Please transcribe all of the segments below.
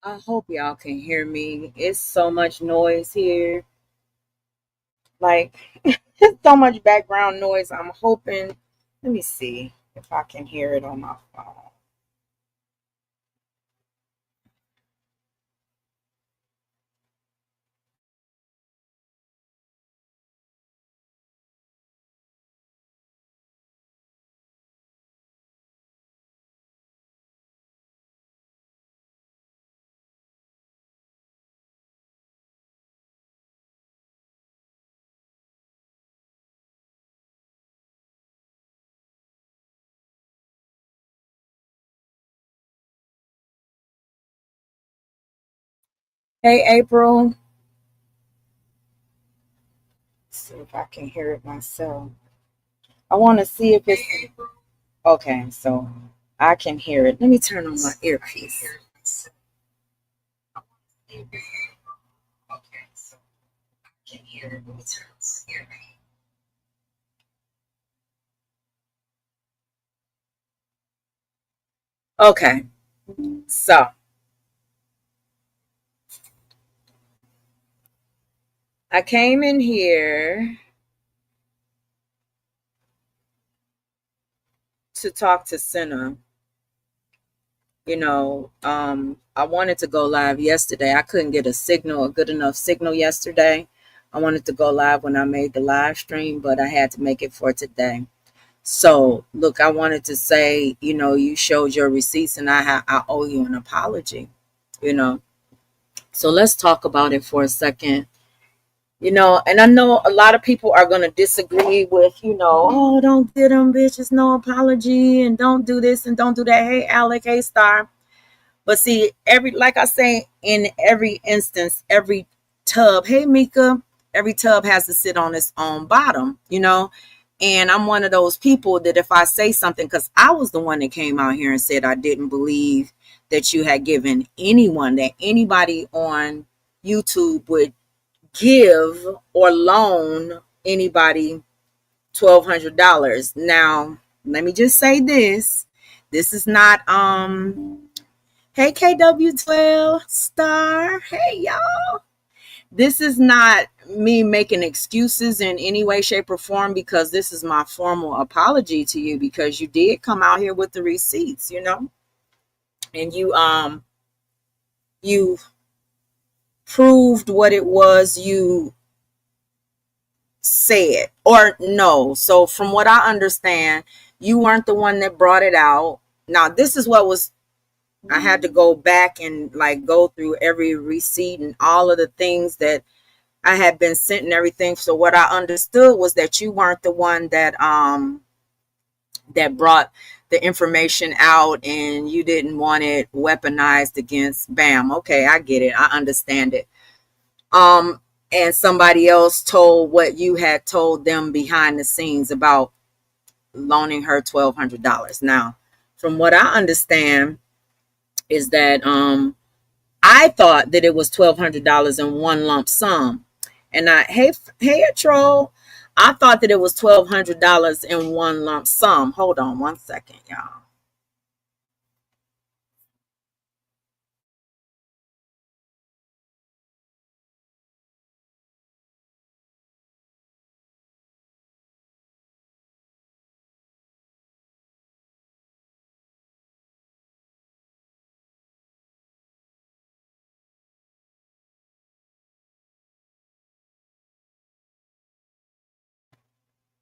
I hope y'all can hear me. It's so much noise here. Like, it's so much background noise. I'm hoping. Let me see if I can hear it on my phone. Hey, April. Let's see if I can hear it myself. I want to see if it's okay. So I can hear it. Let me turn on my earpiece. Okay. So I came in here to talk to Senna. I wanted to go live yesterday. I couldn't get a good enough signal yesterday. I wanted to go live when I made the live stream, but I had to make it for today. So, look, I wanted to say, you showed your receipts and I owe you an apology, you know. So let's talk about it for a second. And I know a lot of people are going to disagree with, oh, don't get them bitches no apology and don't do this and don't do that. Hey, Alec, hey, Star. But see, like I say, in every instance, every tub, hey Mika, every tub has to sit on its own bottom. And I'm one of those people that if I say something, because I was the one that came out here and said I didn't believe that you had given that anybody on YouTube would give or loan anybody $1,200. Now, let me just say this. This is not hey, KW12 Star. Hey, y'all. This is not me making excuses in any way, shape, or form because this is my formal apology to you because you did come out here with the receipts, and you proved what it was you said or no. So from what I understand, you weren't the one that brought it out. Now, this is what was I had to go back and like go through every receipt and all of the things that I had been sent and everything. So what I understood was that you weren't the one that brought the information out and you didn't want it weaponized against Bam. Okay, I get it. I understand it. Um and somebody else told what you had told them behind the scenes about loaning her $1,200. Now, from what I understand is that I thought that it was $1,200 in one lump sum. And hey, a troll. I thought that it was $1,200 in one lump sum. Hold on one second, y'all.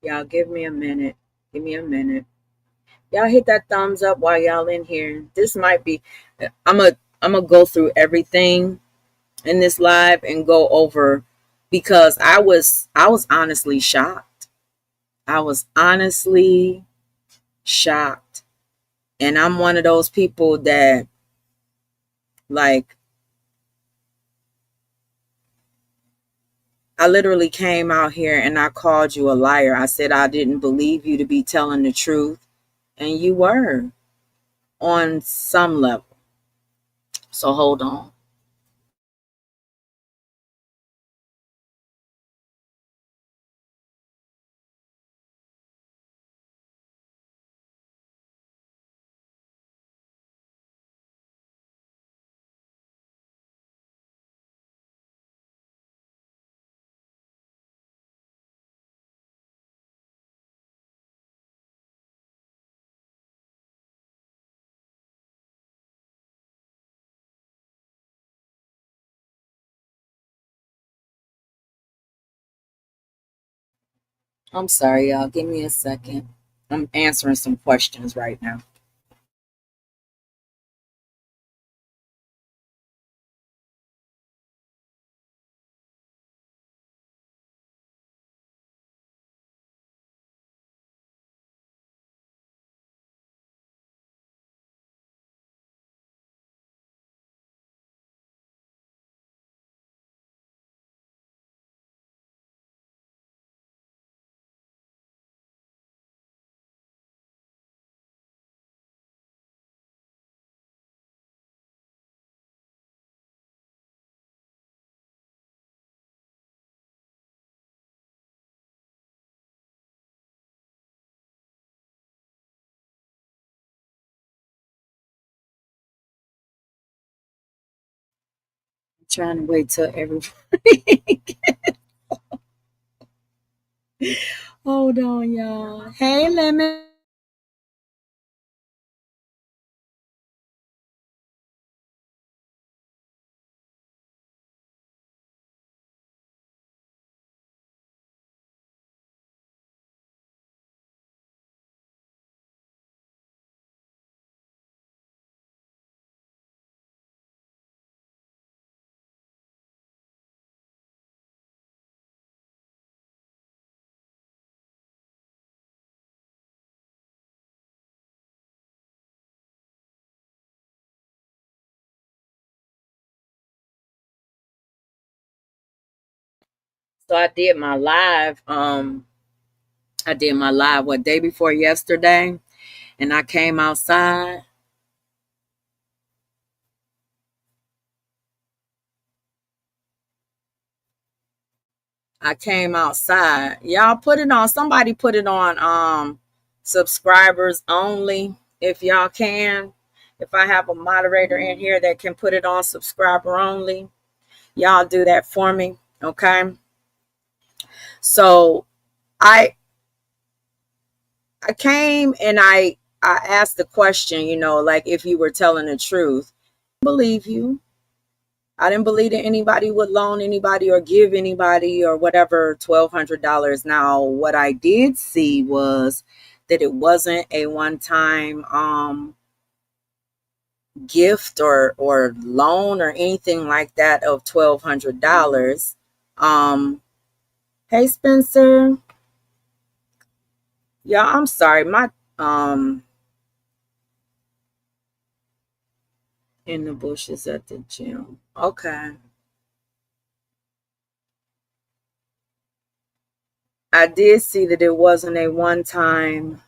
Y'all give me a minute. Give me a minute. Y'all hit that thumbs up while y'all in here. This might be I'm a I'm gonna go through everything in this live and go over because I was honestly shocked. I was honestly shocked. And I'm one of those people that like I literally came out here and I called you a liar. I said I didn't believe you to be telling the truth, and you were on some level. So hold on. I'm sorry, y'all. Give me a second. I'm answering some questions right now. I'm trying to wait till everybody. Hold on, y'all. Hey, Lemon. So I did my live what day before yesterday, and I came outside. I came outside. Y'all put it on. Somebody put it on subscribers only if y'all can. If I have a moderator in here that can put it on subscriber only, y'all do that for me. Okay. So I I came and I asked the question, like if you were telling the truth. Believe you. I didn't believe that anybody would loan anybody or give anybody or whatever $1,200. Now, what I did see was that it wasn't a one-time gift or loan or anything like that of $1,200. Hey Spencer, yeah, I'm sorry, my um in the bushes at the gym. Okay, I did see that it wasn't a one-time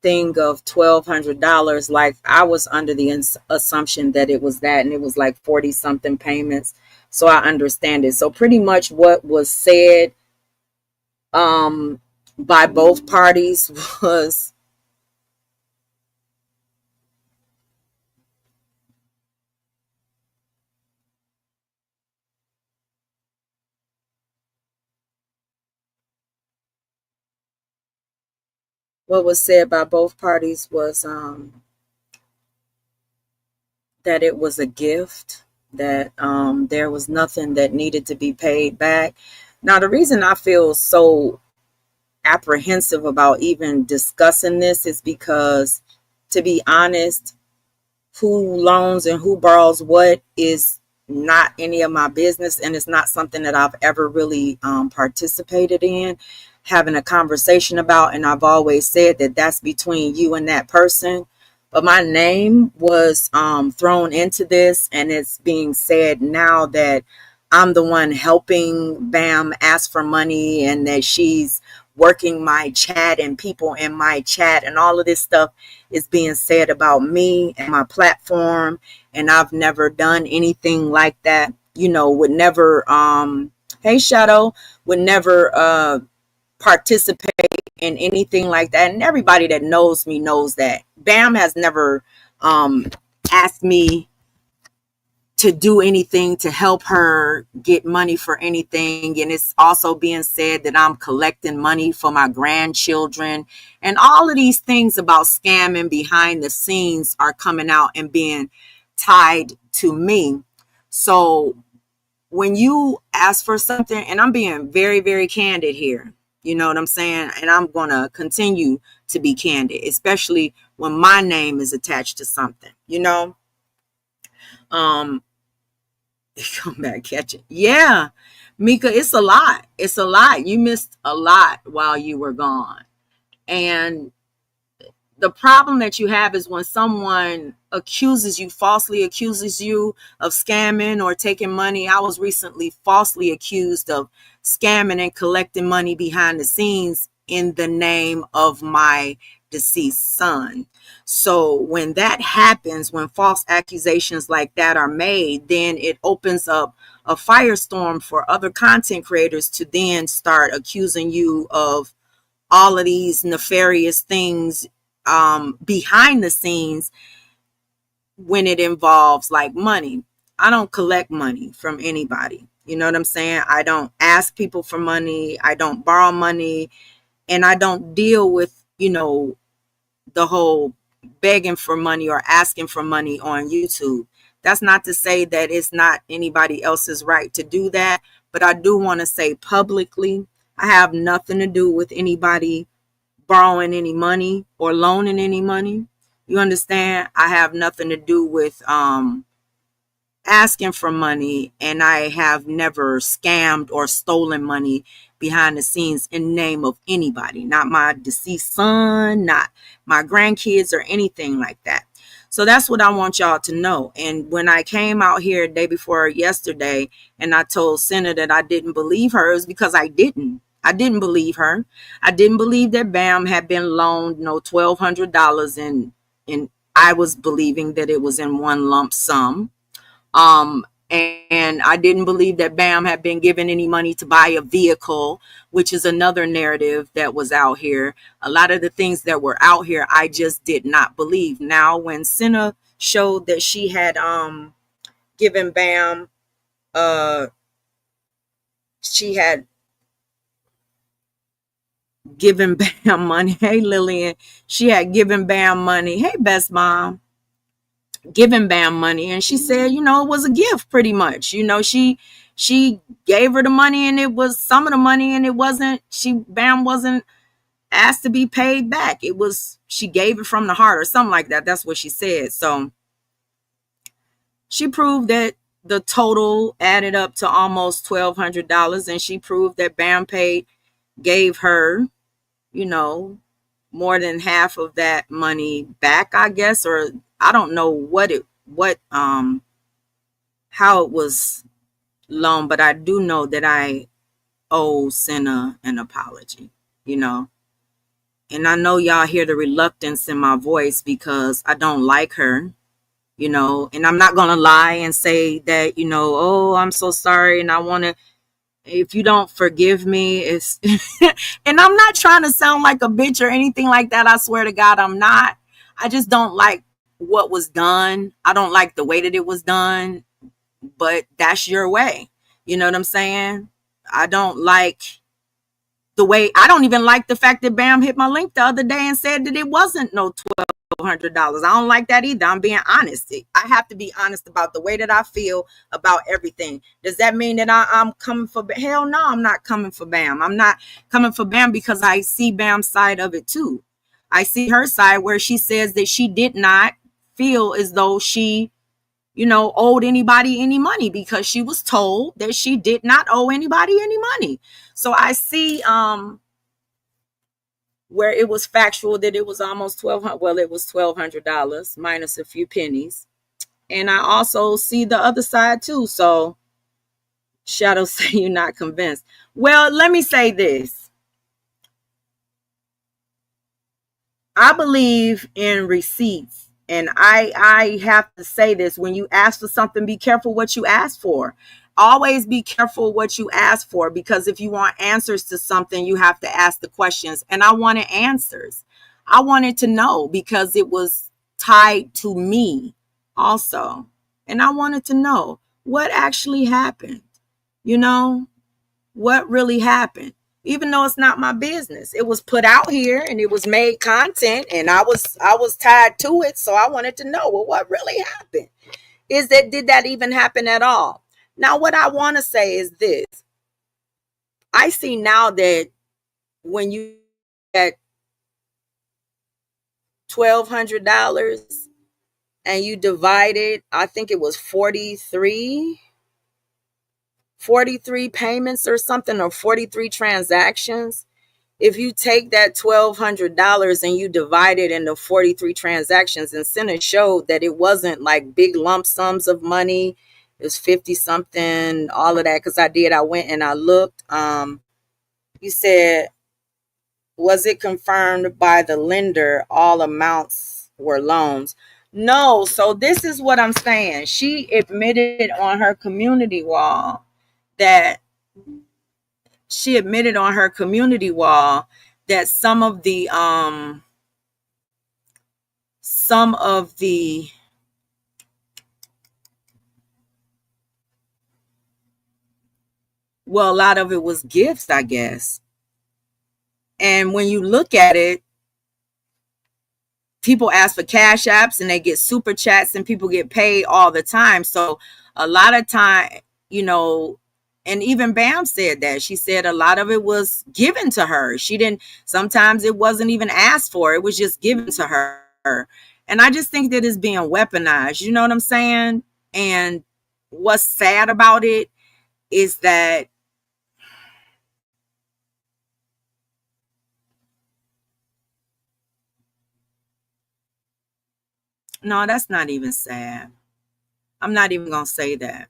thing of $1,200. Like I was under the assumption that it was that, and it was like 40 something payments. So I understand it. So pretty much what was said um, by both parties was what was said by both parties was that it was a gift, that there was nothing that needed to be paid back. Now, the reason I feel so apprehensive about even discussing this is because, to be honest, who loans and who borrows what is not any of my business, and it's not something that I've ever really participated in having a conversation about. And I've always said that that's between you and that person. But my name was thrown into this, and it's being said now that I'm the one helping Bam ask for money, and that she's working my chat and people in my chat, and all of this stuff is being said about me and my platform. And I've never done anything like that, would never hey Shadow, would never participate in anything like that. And everybody that knows me knows that Bam has never um asked me to do anything to help her get money for anything. And it's also being said that I'm collecting money for my grandchildren. And all of these things about scamming behind the scenes are coming out and being tied to me. So when you ask for something, and I'm being very, very candid here, You know what I'm saying? And I'm going to continue to be candid, especially when my name is attached to something, you know? Um, come back, catch it. Yeah, Mika, it's a lot. It's a lot. You missed a lot while you were gone. And the problem that you have is when someone falsely accuses you of scamming or taking money. I was recently falsely accused of scamming and collecting money behind the scenes in the name of my deceased son. So when that happens, when false accusations like that are made, then it opens up a firestorm for other content creators to then start accusing you of all of these nefarious things behind the scenes when it involves like money. I don't collect money from anybody. You know what I'm saying? I don't ask people for money. I don't borrow money. And I don't deal with, the whole begging for money or asking for money on YouTube. That's not to say that it's not anybody else's right to do that. But I do want to say publicly, I have nothing to do with anybody borrowing any money or loaning any money. You understand? I have nothing to do with asking for money, and I have never scammed or stolen money behind the scenes in name of anybody, not my deceased son, not my grandkids or anything like that. So that's what I want y'all to know. And when I came out here day before yesterday and I told Senna that I didn't believe her, it was because I didn't. I didn't believe her. I didn't believe that Bam had been loaned $1,200 and I was believing that it was in one lump sum. And I didn't believe that Bam had been given any money to buy a vehicle, which is another narrative that was out here. A lot of the things that were out here, I just did not believe. Now, when Senna showed that she had given Bam, she had given Bam money. Hey, Lillian, she had given Bam money. Hey, best mom. Giving Bam money, and she said, it was a gift pretty much. She gave her the money, and it was some of the money, and it wasn't, Bam wasn't asked to be paid back. It was, she gave it from the heart or something like that. That's what she said. So she proved that the total added up to almost $1,200, and she proved that Bam gave her, more than half of that money back, I guess, or I don't know how it was loaned, but I do know that I owe Senna an apology, and I know y'all hear the reluctance in my voice because I don't like her, and I'm not going to lie and say that, oh, I'm so sorry. And I want to, if you don't forgive me, it's, and I'm not trying to sound like a bitch or anything like that. I swear to God, I'm not. I just don't like what was done. I don't like the way that it was done, but that's your way. You know what I'm saying? I don't like the way, I don't even like the fact that Bam hit my link the other day and said that it wasn't no $1,200. I don't like that either. I'm being honest. I have to be honest about the way that I feel about everything. Does that mean that I'm coming for hell? No, I'm not coming for Bam. I'm not coming for Bam because I see Bam's side of it too. I see her side where she says that she did not feel as though she, owed anybody any money because she was told that she did not owe anybody any money. So I see where it was factual that it was almost $1,200. Well, it was $1,200 minus a few pennies. And I also see the other side too. So Shadow say you're not convinced. Well, let me say this. I believe in receipts. And I have to say this, when you ask for something, be careful what you ask for. Always be careful what you ask for, because if you want answers to something, you have to ask the questions. And I wanted answers. I wanted to know because it was tied to me also. And I wanted to know what actually happened. What really happened. Even though it's not my business, it was put out here and it was made content, and I was tied to it. So I wanted to know, well, what really happened? Did that even happen at all? Now, what I want to say is this. I see now that when you get $1,200 and you divide it, I think it was 43 payments or something, or 43 transactions. If you take that $1,200 and you divide it into 43 transactions, and Senate showed that it wasn't like big lump sums of money. It was 50 something, all of that. Because I went and I looked. You said, was it confirmed by the lender all amounts were loans? No. So this is what I'm saying. She admitted on her community wall that some of the well, a lot of it was gifts, I guess. And when you look at it, people ask for cash apps and they get super chats and people get paid all the time. So a lot of time, you know, and even Bam said that. She said a lot of it was given to her. She didn't, sometimes it wasn't even asked for, it was just given to her. And I just think that it's being weaponized. You know what I'm saying? And what's sad about it is that no, that's not even sad. I'm not even going to say that.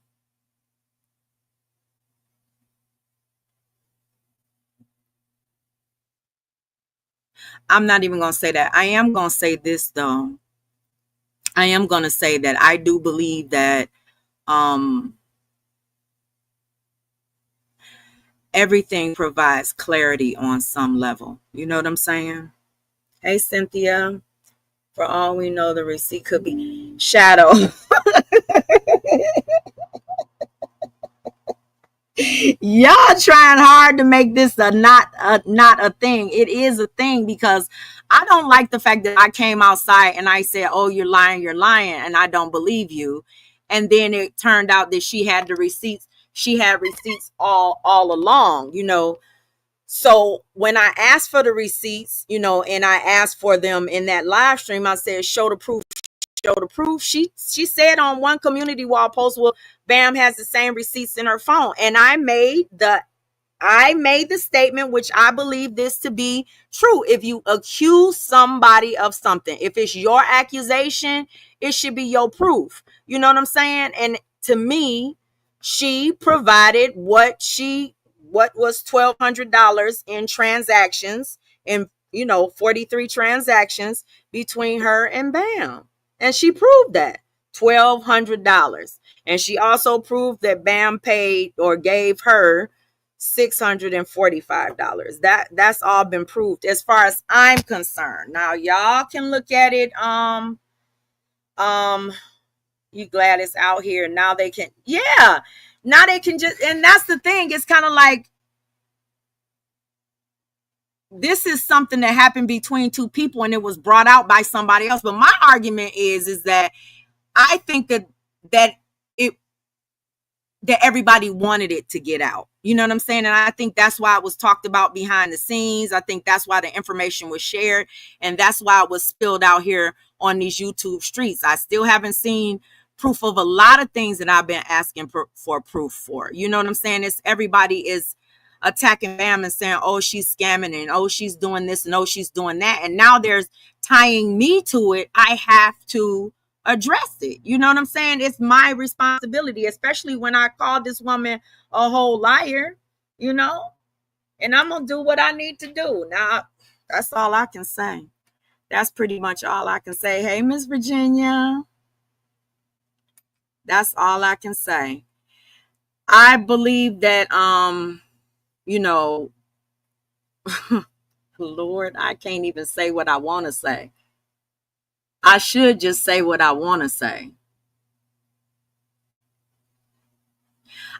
I'm not even going to say that. I am going to say this though. I am going to say that I do believe that um, everything provides clarity on some level. You know what I'm saying? Hey, Cynthia. For all we know, the receipt could be shadow. Y'all trying hard to make this not a thing. It is a thing because I don't like the fact that I came outside and I said, "Oh, you're lying," and I don't believe you. And then it turned out that she had the receipts. She had receipts all along, you know. So when I asked for the receipts, you know, and I asked for them in that live stream, I said, "Show the proof." Show the proof. She said on one community wall post, well, Bam has the same receipts in her phone. And I made the statement, which I believe this to be true. If you accuse somebody of something, if it's your accusation, it should be your proof. You know what I'm saying? And to me, she provided what was $1,200 in transactions, in 43 transactions between her and Bam. And she proved that $1,200. And she also proved that Bam paid or gave her $645. That's all been proved as far as I'm concerned. Now y'all can look at it. Um, you glad it's out here. Now they can, yeah. Now they can just, and that's the thing. It's kind of like this is something that happened between two people and it was brought out by somebody else. But my argument is that I think that it that everybody wanted it to get out. You know what I'm saying? And I think that's why it was talked about behind the scenes. I think that's why the information was shared. And that's why it was spilled out here on these YouTube streets. I still haven't seen proof of a lot of things that I've been asking for proof for. You know what I'm saying? It's everybody is attacking Bam and saying, oh, she's scamming and oh, she's doing this and oh, she's doing that. And now there's tying me to it. I have to address it. You know what I'm saying? It's my responsibility, especially when I called this woman a whole liar, you know, and I'm going to do what I need to do. Now, that's all I can say. That's pretty much all I can say. Hey, Miss Virginia. That's all I can say. I believe that, you know, Lord, I can't even say what I want to say. I should just say what I want to say.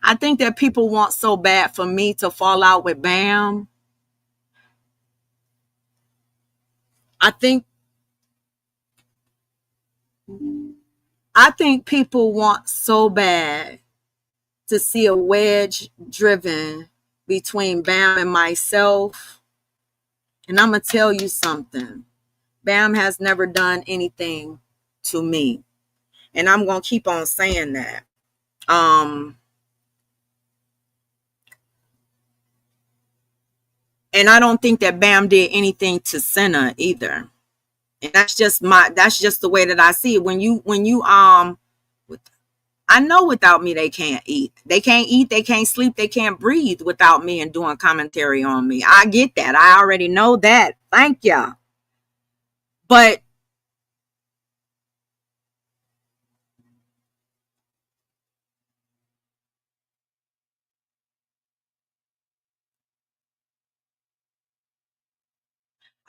I think that people want so bad for me to fall out with Bam. I think people want so bad to see a wedge driven between Bam and myself And I'm going to tell you something. Bam has never done anything to me. And I'm going to keep on saying that. And I don't think that Bam did anything to Senna either. And that's just the way that I see it. I know without me they can't eat. They can't eat, they can't sleep, they can't breathe without me and doing commentary on me. I get that. I already know that. Thank ya. But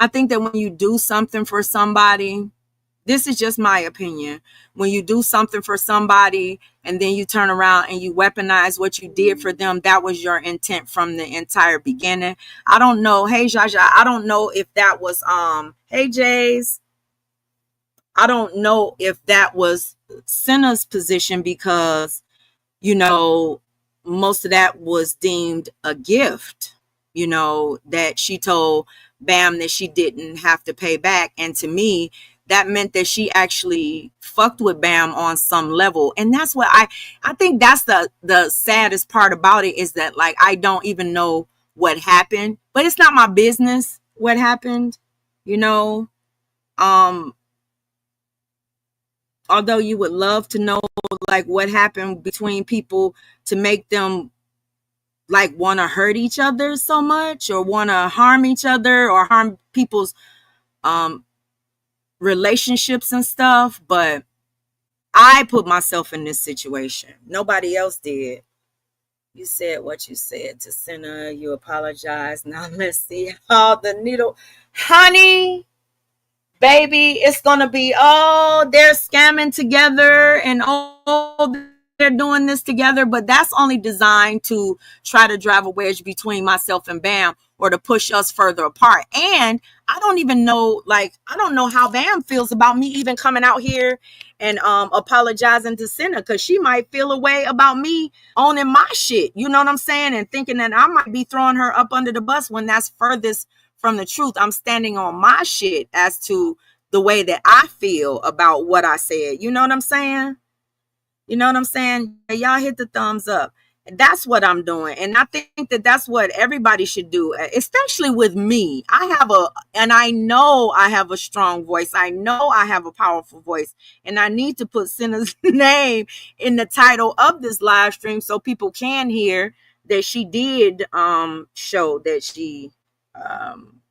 I think that when you do something for somebody, this is just my opinion. When you do something for somebody and then you turn around and you weaponize what you did for them, that was your intent from the entire beginning. I don't know. Hey, Jaja, I don't know if that was hey Jays. I don't know if that was Senna's position because most of that was deemed a gift, that she told Bam that she didn't have to pay back. And to me, that meant that she actually fucked with Bam on some level. And that's what I think that's the saddest part about it, is that, like, I don't even know what happened, but it's not my business what happened, you know. Although you would love to know, like, what happened between people to make them, like, want to hurt each other so much, or want to harm each other, or harm people's um relationships and stuff. But I put myself in this situation. Nobody else did. You said what you said to Senna. You apologized. Now let's see how the needle, honey, baby, it's gonna be, oh, they're scamming together, and oh, they're doing this together. But that's only designed to try to drive a wedge between myself and Bam, or to push us further apart. And I don't even know, like, I don't know how Bam feels about me even coming out here and apologizing to Senna, because she might feel a way about me owning my shit, you know what I'm saying, and thinking that I might be throwing her up under the bus, when that's furthest from the truth. I'm standing on my shit as to the way that I feel about what I said. You know what I'm saying? You know what I'm saying? Y'all hit the thumbs up. That's what I'm doing. And I think that that's what everybody should do, especially with me. I know I have a strong voice. I know I have a powerful voice. And I need to put Senna's name in the title of this live stream so people can hear that she did show that she um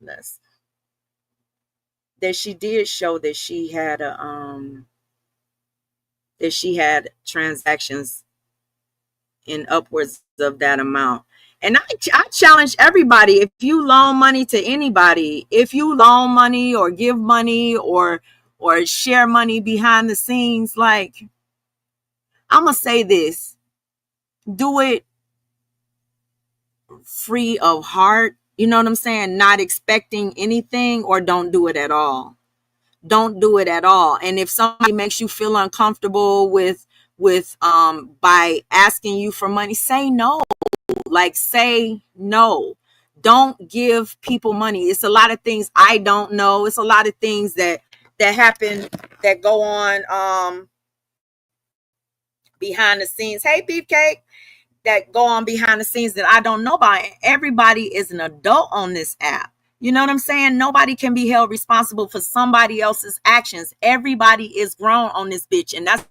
let's that she did show that she had transactions in upwards of that amount. And I challenge everybody, if you loan money to anybody, if you loan money or give money or share money behind the scenes, like, I'm gonna say this: do it free of heart. You know what I'm saying? Not expecting anything, or don't do it at all. Don't do it at all. And if somebody makes you feel uncomfortable with by asking you for money, say no. Like, say no. Don't give people money. It's a lot of things I don't know. It's a lot of things that happen, that go on behind the scenes. Hey, Beefcake, that go on behind the scenes that I don't know about. And everybody is an adult on this app. You know what I'm saying? Nobody can be held responsible for somebody else's actions. Everybody is grown on this bitch. And that's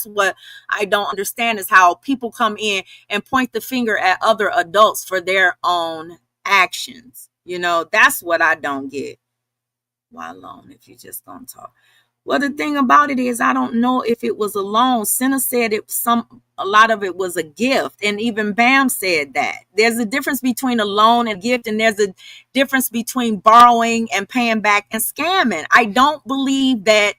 what I don't understand, is how people come in and point the finger at other adults for their own actions. That's what I don't get. Why alone if you just gonna talk? Well, the thing about it is, I don't know if it was a loan. Senna said a lot of it was a gift. And even Bam said that. There's a difference between a loan and a gift, and there's a difference between borrowing and paying back and scamming. I don't believe that.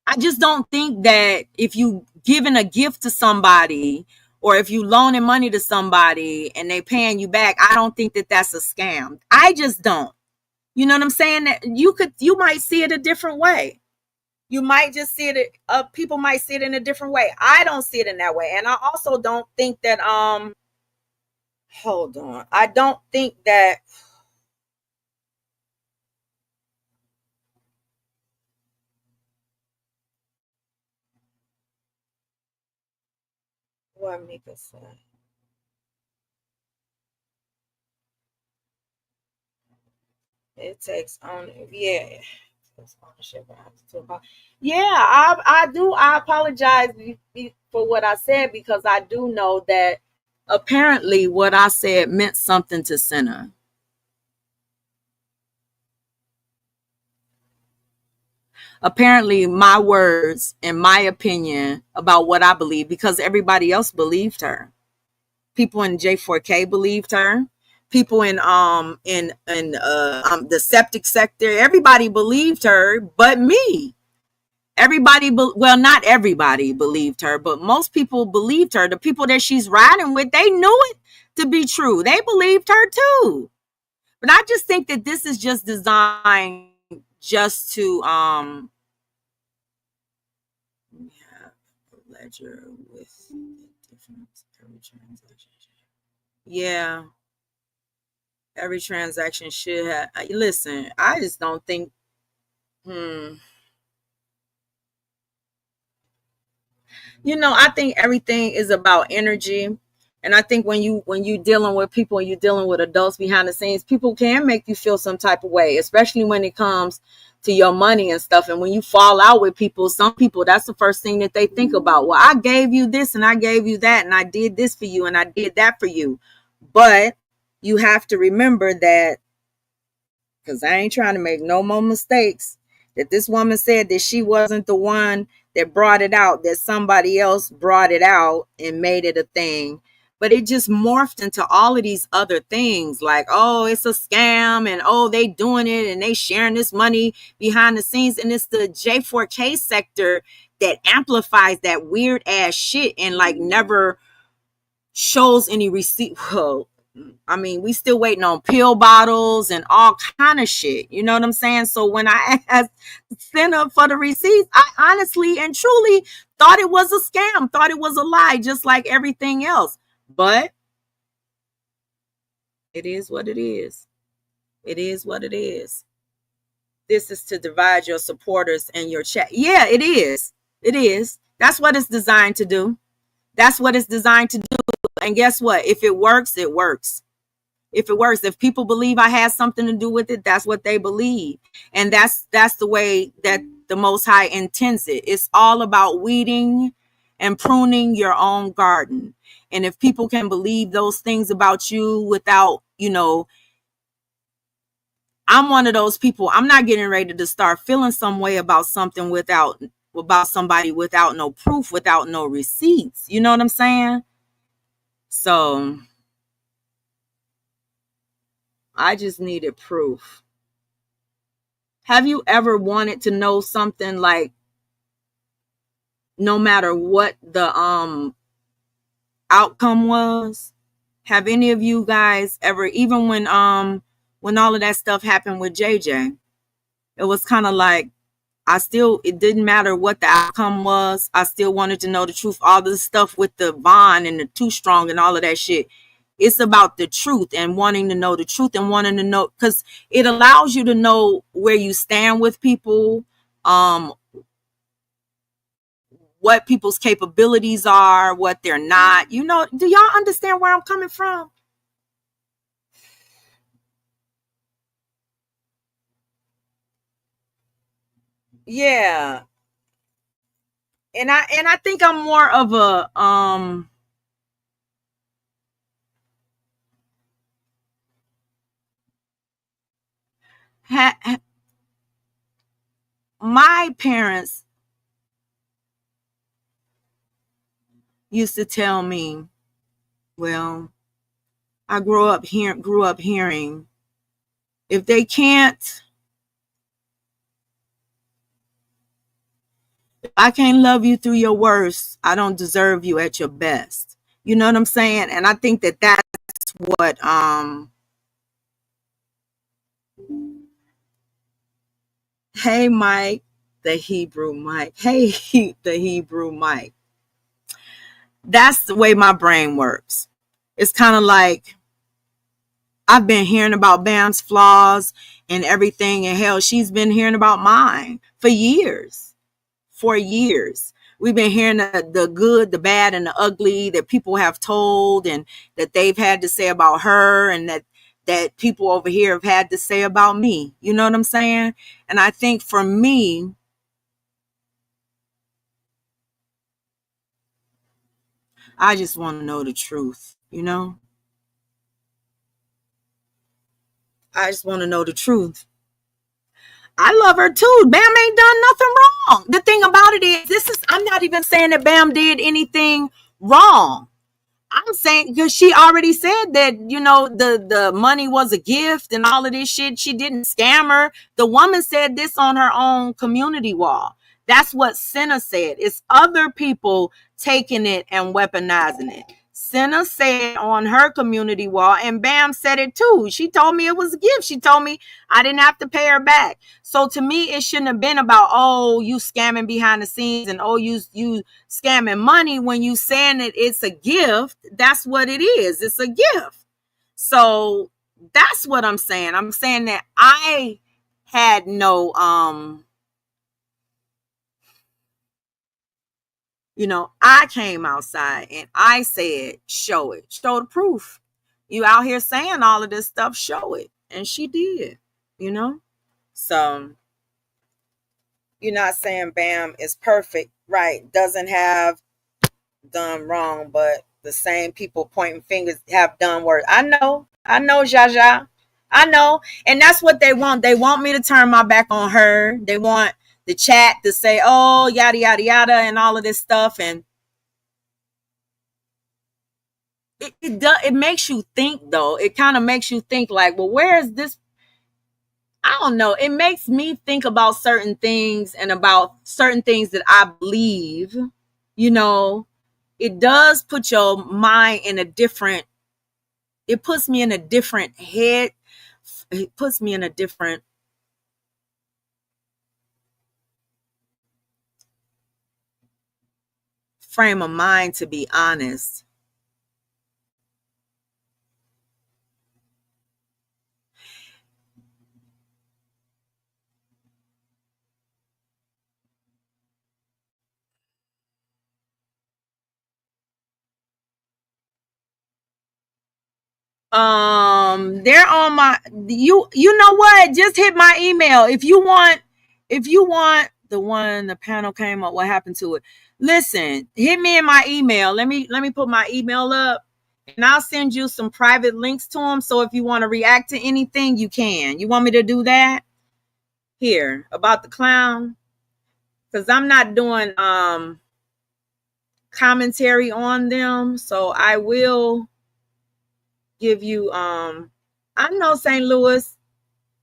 I just don't think that if you giving a gift to somebody, or if you loaning money to somebody and they paying you back, I don't think that that's a scam. I just don't. You know what I'm saying? That you might see it a different way. You might just see it. People might see it in a different way. I don't see it in that way, and I also don't think that hold on. I don't think that. What Mika said. It takes on. Yeah. Yeah, I do. I apologize for what I said because I do know that apparently what I said meant something to Senna. Apparently, my words and my opinion about what I believe, because everybody else believed her. People in J4K believed her. People in the septic sector, everybody believed her, but me. Everybody, well, not everybody believed her, but most people believed her. The people that she's riding with, they knew it to be true. They believed her too. But I just think that this is just designed just to have a ledger with different every transaction. Yeah, every transaction should have. Listen, I just don't think. Hmm. I think everything is about energy. And I think when you dealing with people and you're dealing with adults behind the scenes, people can make you feel some type of way, especially when it comes to your money and stuff. And when you fall out with people, some people, that's the first thing that they think about. Well, I gave you this and I gave you that and I did this for you and I did that for you. But you have to remember that, because I ain't trying to make no more mistakes, that this woman said that she wasn't the one that brought it out, that somebody else brought it out and made it a thing. But it just morphed into all of these other things like, oh, it's a scam and oh, they doing it and they sharing this money behind the scenes. And it's the J4K sector that amplifies that weird ass shit and like never shows any receipt. Well, I mean, we still waiting on pill bottles and all kind of shit. You know what I'm saying? So when I asked sent up for the receipts, I honestly and truly thought it was a scam, thought it was a lie, just like everything else. But it is what it is. It is what it is. This is to divide your supporters and your chat. Yeah, it is. It is. That's what it's designed to do. That's what it's designed to do. And guess what? If it works, it works. If it works, if people believe I had something to do with it, that's what they believe. And that's the way that the Most High intends it. It's all about weeding and pruning your own garden. And if people can believe those things about you without, I'm one of those people. I'm not getting ready to start feeling some way about something about somebody without no proof, without no receipts. You know what I'm saying? So I just needed proof. Have you ever wanted to know something like no matter what the outcome was? Have any of you guys ever, even when all of that stuff happened with JJ, it was kind of like it didn't matter what the outcome was. I still wanted to know the truth. All this stuff with the Vaughn and the Too Strong and all of that shit. It's about the truth and wanting to know the truth and wanting to know, because it allows you to know where you stand with people, um, what people's capabilities are, what they're not. Do y'all understand where I'm coming from? Yeah. And I think I'm more of a my parents used to tell me, well, I grew up hearing, if they can't, if I can't love you through your worst, I don't deserve you at your best. You know what I'm saying? And I think that that's what hey Mike, the Hebrew Mike. Hey the Hebrew Mike. That's the way my brain works. It's kind of like I've been hearing about Bam's flaws and everything, and hell, she's been hearing about mine for years. For years. We've been hearing the good, the bad, and the ugly that people have told and that they've had to say about her, and that people over here have had to say about me. You know what I'm saying? And I think for me, I just want to know the truth, you know? I just want to know the truth. I love her too. Bam ain't done nothing wrong. The thing about it is, I'm not even saying that Bam did anything wrong. I'm saying, because she already said that, the money was a gift and all of this shit. She didn't scam her. The woman said this on her own community wall. That's what Senna said. It's other people taking it and weaponizing it. Senna said on her community wall, and Bam said it too. She told me it was a gift. She told me I didn't have to pay her back. So to me, it shouldn't have been about, oh, you scamming behind the scenes, and oh, you scamming money. When you saying that it's a gift, that's what it is. It's a gift. So that's what I'm saying. I'm saying that I had no I came outside and I said, show it, show the proof. You out here saying all of this stuff, show it. And she did, you know? So you're not saying Bam is perfect, right? Doesn't have done wrong, but the same people pointing fingers have done worse. I know, Jaja. I know. And that's what they want. They want me to turn my back on her. They want the chat to say, oh, yada, yada, yada, and all of this stuff. And it makes you think, though. It kind of makes you think like, well, where is this? I don't know. It makes me think about certain things and about certain things that I believe, you know. It does put your mind in a different, it puts me in a different head. It puts me in a different frame of mind, to be honest. They're on my, you know what? Just hit my email. If you want the one the panel came up, what happened to it? Listen, hit me in my email. Let me put my email up and I'll send you some private links to them. So if you want to react to anything, you can. You want me to do that? Here, about the clown? Because I'm not doing commentary on them. So I will give you I know St. Louis.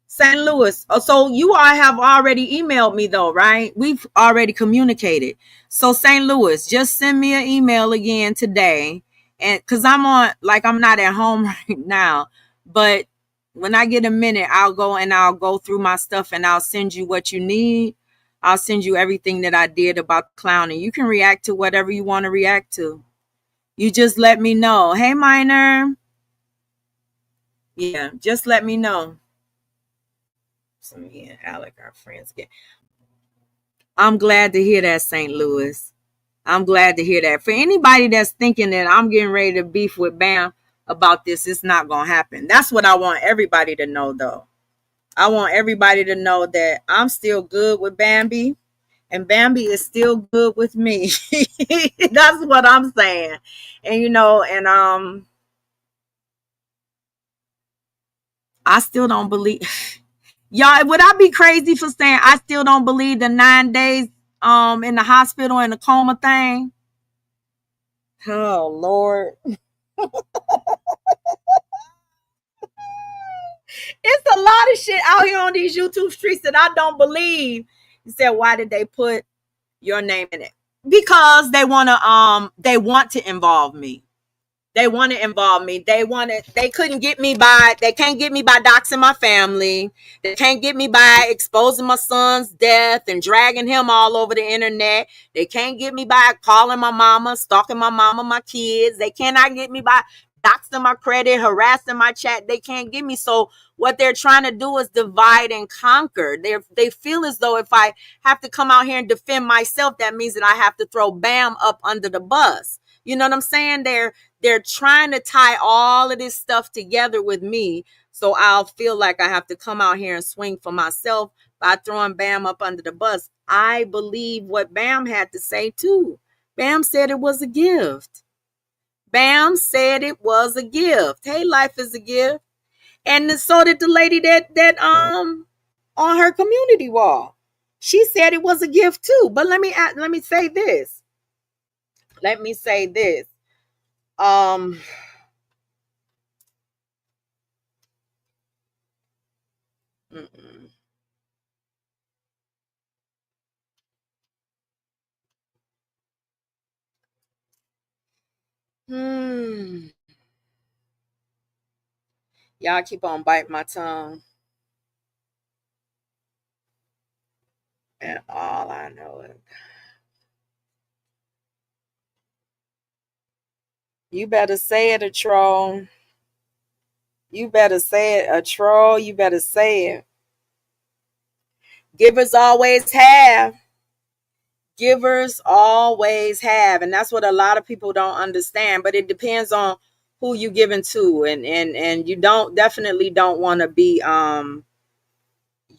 St. Louis. Oh, so you all have already emailed me though, right? We've already communicated. So St. Louis, just send me an email again today. And because I'm not at home right now, but when I get a minute, I'll go through my stuff and I'll send you what you need. I'll send you everything that I did about clowning. You can react to whatever you want to react to. You just let me know. Hey, Minor. Yeah, just let me know. So me and Alec are friends again. I'm glad to hear that, St. Louis. I'm glad to hear that. For anybody that's thinking that I'm getting ready to beef with Bam about this, it's not going to happen. That's what I want everybody to know, though. I want everybody to know that I'm still good with Bambi, and Bambi is still good with me. That's what I'm saying. And I still don't believe. Y'all, would I be crazy for saying I still don't believe the 9 days in the hospital in the coma thing? Oh Lord. It's a lot of shit out here on these YouTube streets that I don't believe. You said, why did they put your name in it? Because they want to involve me. They want to involve me. They couldn't get me by, they can't get me by doxing my family. They can't get me by exposing my son's death and dragging him all over the internet. They can't get me by calling my mama, stalking my mama, my kids. They cannot get me by doxing my credit, harassing my chat. They can't get me. So what they're trying to do is divide and conquer. They feel as though if I have to come out here and defend myself, that means that I have to throw Bam up under the bus. You know what I'm saying? They're trying to tie all of this stuff together with me, so I'll feel like I have to come out here and swing for myself by throwing Bam up under the bus. I believe what Bam had to say too. Bam said it was a gift. Bam said it was a gift. Hey, life is a gift. And so did the lady that on her community wall. She said it was a gift too. But let me say this. Let me say this. Um mm-mm. Hmm. Y'all keep on biting my tongue. And all I know is you better say it, a troll. You better say it, a troll. You better say it. Givers always have. Givers always have. And that's what a lot of people don't understand. But it depends on who you giving to. And you definitely don't want to be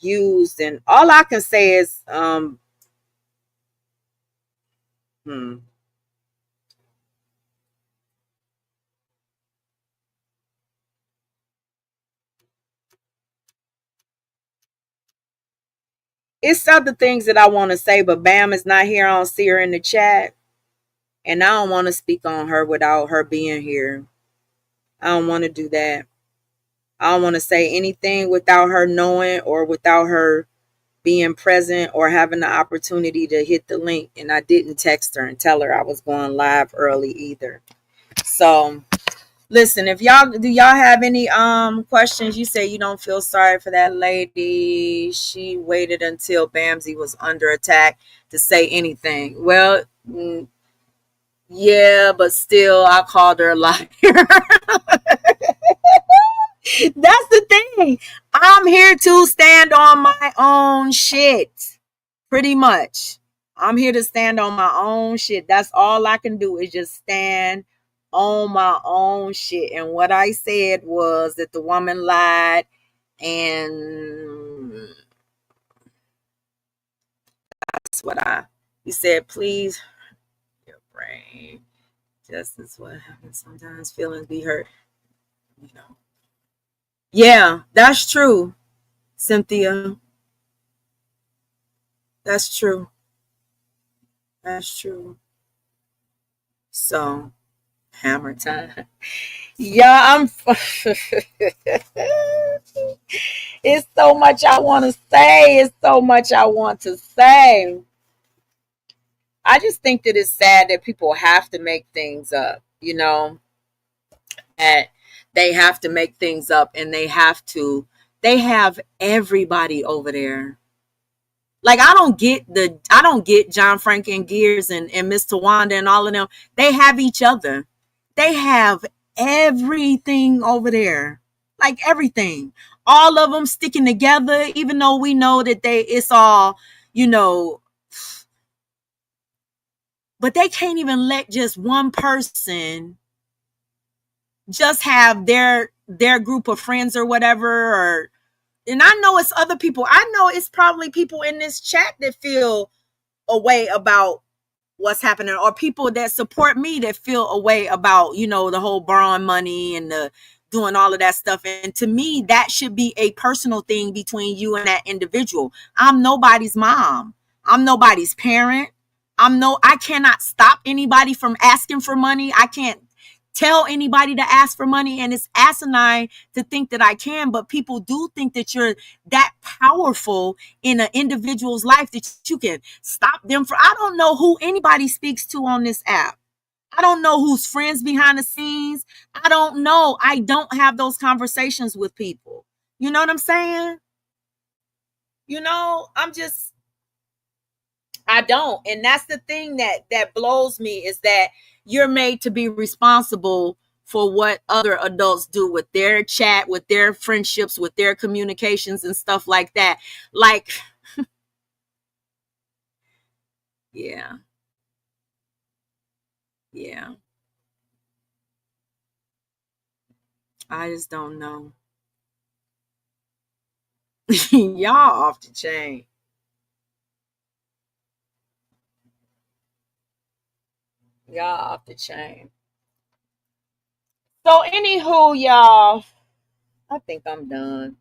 used. And all I can say is hmm. It's other things that I want to say, but Bam is not here. I don't see her in the chat. And I don't want to speak on her without her being here. I don't want to do that. I don't want to say anything without her knowing or without her being present or having the opportunity to hit the link. And I didn't text her and tell her I was going live early either. So listen, if y'all do y'all have any questions? You say you don't feel sorry for that lady. She waited until Bamsey was under attack to say anything. Well, yeah, but still I called her a liar. That's the thing. I'm here to stand on my own shit. Pretty much. I'm here to stand on my own shit. That's all I can do is just stand on my own shit. And what I said was that the woman lied, and that's what he said, please, your brain. Just is what happens sometimes. Feelings be hurt. You know. Yeah, that's true, Cynthia. That's true. That's true. So, hammer time. Yeah, I'm. It's so much I want to say. It's so much I want to say. I just think that it's sad that people have to make things up, and they have to make things up and they have everybody over there. Like I don't get John Frank and Gears and Miss Tawanda and all of them. They have each other. They have everything over there. Like everything. All of them sticking together, even though we know that it's all, you know, but they can't even let just one person just have their group of friends or whatever. Or and I know it's other people. I know it's probably people in this chat that feel a way about what's happening, or people that support me that feel a way about, the whole borrowing money and the doing all of that stuff. And to me, that should be a personal thing between you and that individual. I'm nobody's mom. I'm nobody's parent. I cannot stop anybody from asking for money. I can't tell anybody to ask for money, and it's asinine to think that I can, but people do think that you're that powerful in an individual's life that you can stop them from. I don't know who anybody speaks to on this app. I don't know who's friends behind the scenes. I don't know. I don't have those conversations with people. You know what I'm saying? I'm just I don't. And that's the thing that blows me, is that you're made to be responsible for what other adults do with their chat, with their friendships, with their communications and stuff like that. Like, yeah, yeah. I just don't know. Y'all off the chain. Y'all off the chain. So, anywho, y'all, I think I'm done.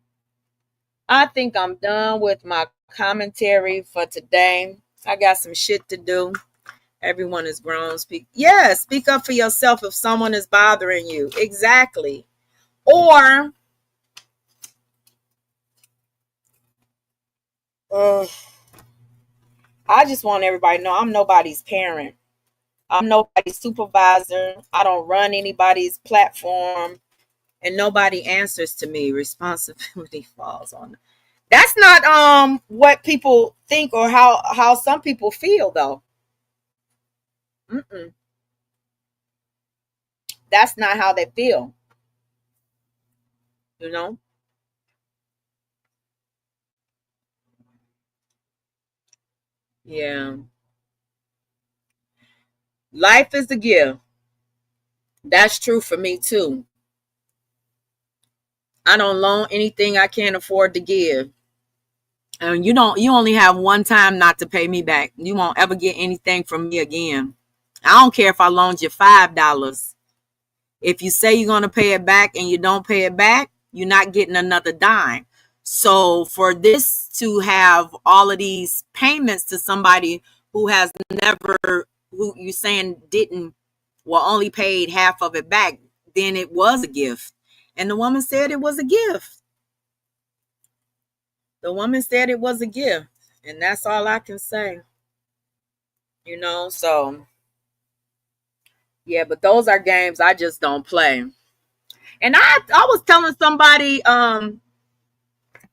I think I'm done with my commentary for today. I got some shit to do. Everyone is grown. Speak up for yourself if someone is bothering you. Exactly. Or uh, I just want everybody to know I'm nobody's parent. I'm nobody's supervisor. I don't run anybody's platform, and nobody answers to me. Responsibility falls on them. That's not what people think or how some people feel though. Mm-mm. That's not how they feel. You know. Yeah. Life is a gift. That's true for me too. I don't loan anything I can't afford to give. And you only have one time not to pay me back. You won't ever get anything from me again. I don't care if I loaned you $5. If you say you're gonna pay it back and you don't pay it back, you're not getting another dime. So for this to have all of these payments to somebody who has never, who you saying didn't, well, only paid half of it back, then it was a gift. And the woman said it was a gift. The woman said it was a gift. And that's all I can say. So yeah, but those are games I just don't play. And I was telling somebody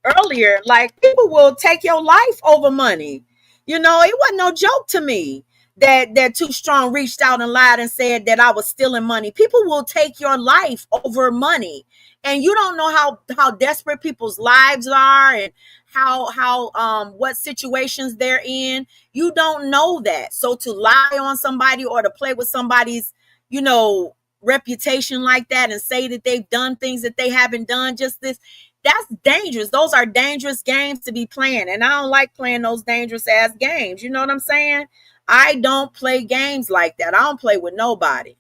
earlier, like people will take your life over money. It wasn't no joke to me that Too Strong reached out and lied and said that I was stealing money. People will take your life over money, and you don't know how desperate people's lives are and how what situations they're in. You don't know that. So to lie on somebody or to play with somebody's, you know, reputation like that and say that they've done things that they haven't done, just this, that's dangerous. Those are dangerous games to be playing. And I don't like playing those dangerous ass games. You know what I'm saying? I don't play games like that. I don't play with nobody.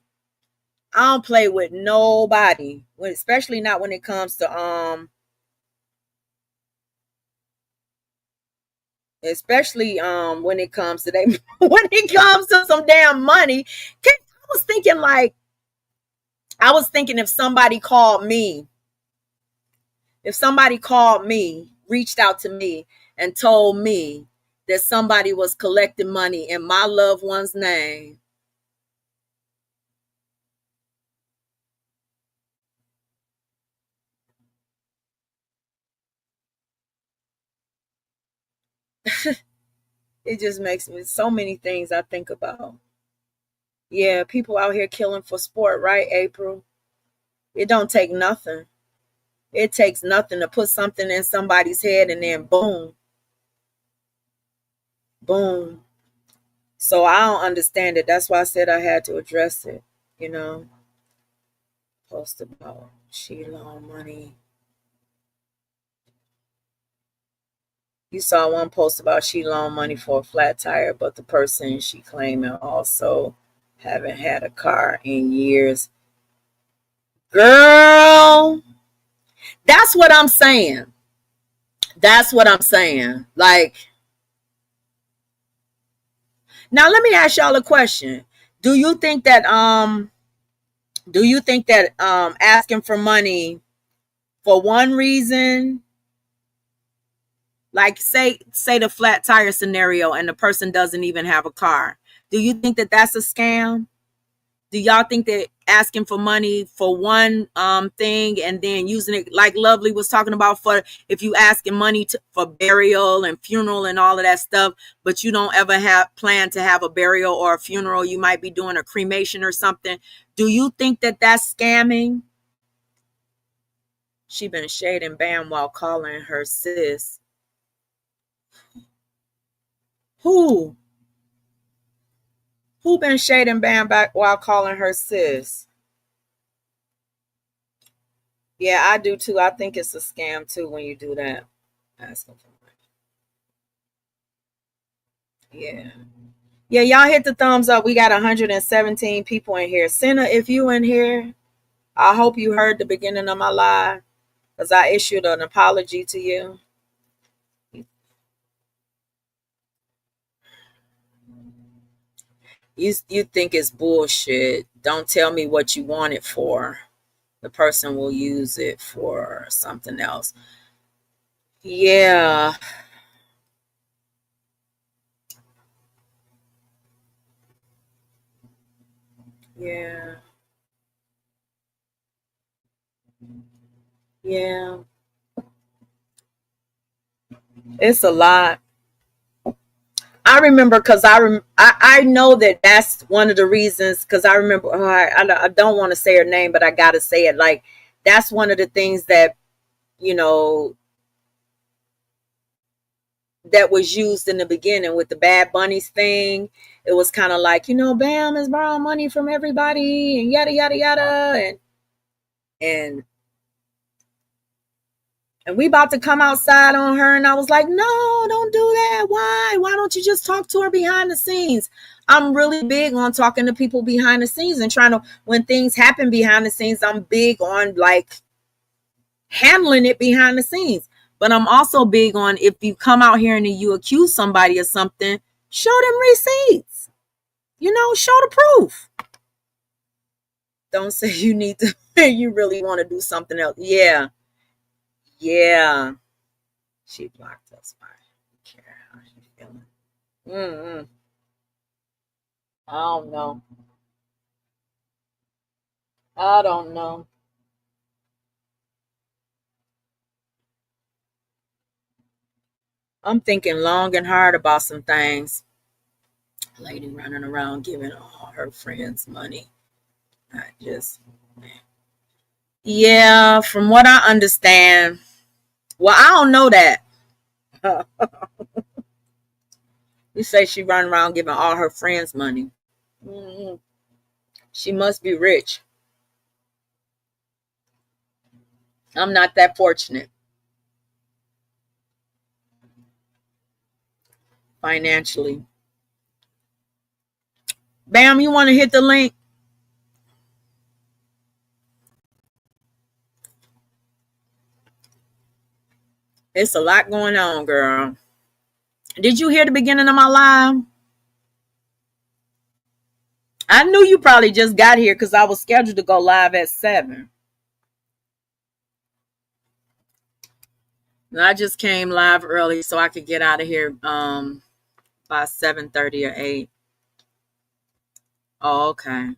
I don't play with nobody. Especially not when it comes to especially when it comes to they when it comes to some damn money. I was thinking like if somebody called me, reached out to me, and told me that somebody was collecting money in my loved one's name. It just makes me so many things I think about. Yeah, people out here killing for sport, right, April? It don't take nothing. It takes nothing to put something in somebody's head and then boom, boom. So I don't understand it. That's why I said I had to address it, you know. Post about she loan money. You saw one post about she loaned money for a flat tire, but the person she claiming also haven't had a car in years. Girl, that's what I'm saying. That's what I'm saying. Like, now let me ask y'all a question. Do you think that asking for money for one reason, like say the flat tire scenario and the person doesn't even have a car, do you think that that's a scam? Do y'all think that asking for money for one thing, and then using it like Lovely was talking about, for if you asking money for burial and funeral and all of that stuff, but you don't ever have plan to have a burial or a funeral, you might be doing a cremation or something. Do you think that that's scamming? She been shading Bam while calling her sis. Who? Who been shading Bam back while calling her sis? Yeah, I do too. I think it's a scam too when you do that. Asking for money. Yeah. Yeah, y'all hit the thumbs up. We got 117 people in here. Senna, if you in here, I hope you heard the beginning of my live, because I issued an apology to you. You think it's bullshit. Don't tell me what you want it for. The person will use it for something else. Yeah. Yeah. Yeah. It's a lot. I remember because I know that that's one of the reasons, because I remember, I don't want to say her name, but I got to say it. Like, that's one of the things that, you know, that was used in the beginning with the Bad Bunnies thing. It was kind of like, Bam is borrowing money from everybody and yada, yada, yada. And and we about to come outside on her, and I was like, no, don't do that. Why don't you just talk to her behind the scenes? I'm really big on talking to people behind the scenes and trying to, when things happen behind the scenes, I'm big on like handling it behind the scenes. But I'm also big on, if you come out here and you accuse somebody of something, show them receipts. Show the proof. Don't say you need to you really want to do something else. Yeah. Yeah. She blocked us. I don't care how she feeling. Mm-mm. I don't know. I don't know. I'm thinking long and hard about some things. Lady running around giving all her friends money. I just, man. Yeah, from what I understand. Well, I don't know that. You say she running around giving all her friends money. Mm-mm. She must be rich. I'm not that fortunate financially. Bam, you want to hit the link? It's a lot going on, girl. Did you hear the beginning of my live? I knew you probably just got here because I was scheduled to go live at 7. And I just came live early so I could get out of here by 7:30 or 8. Oh, okay.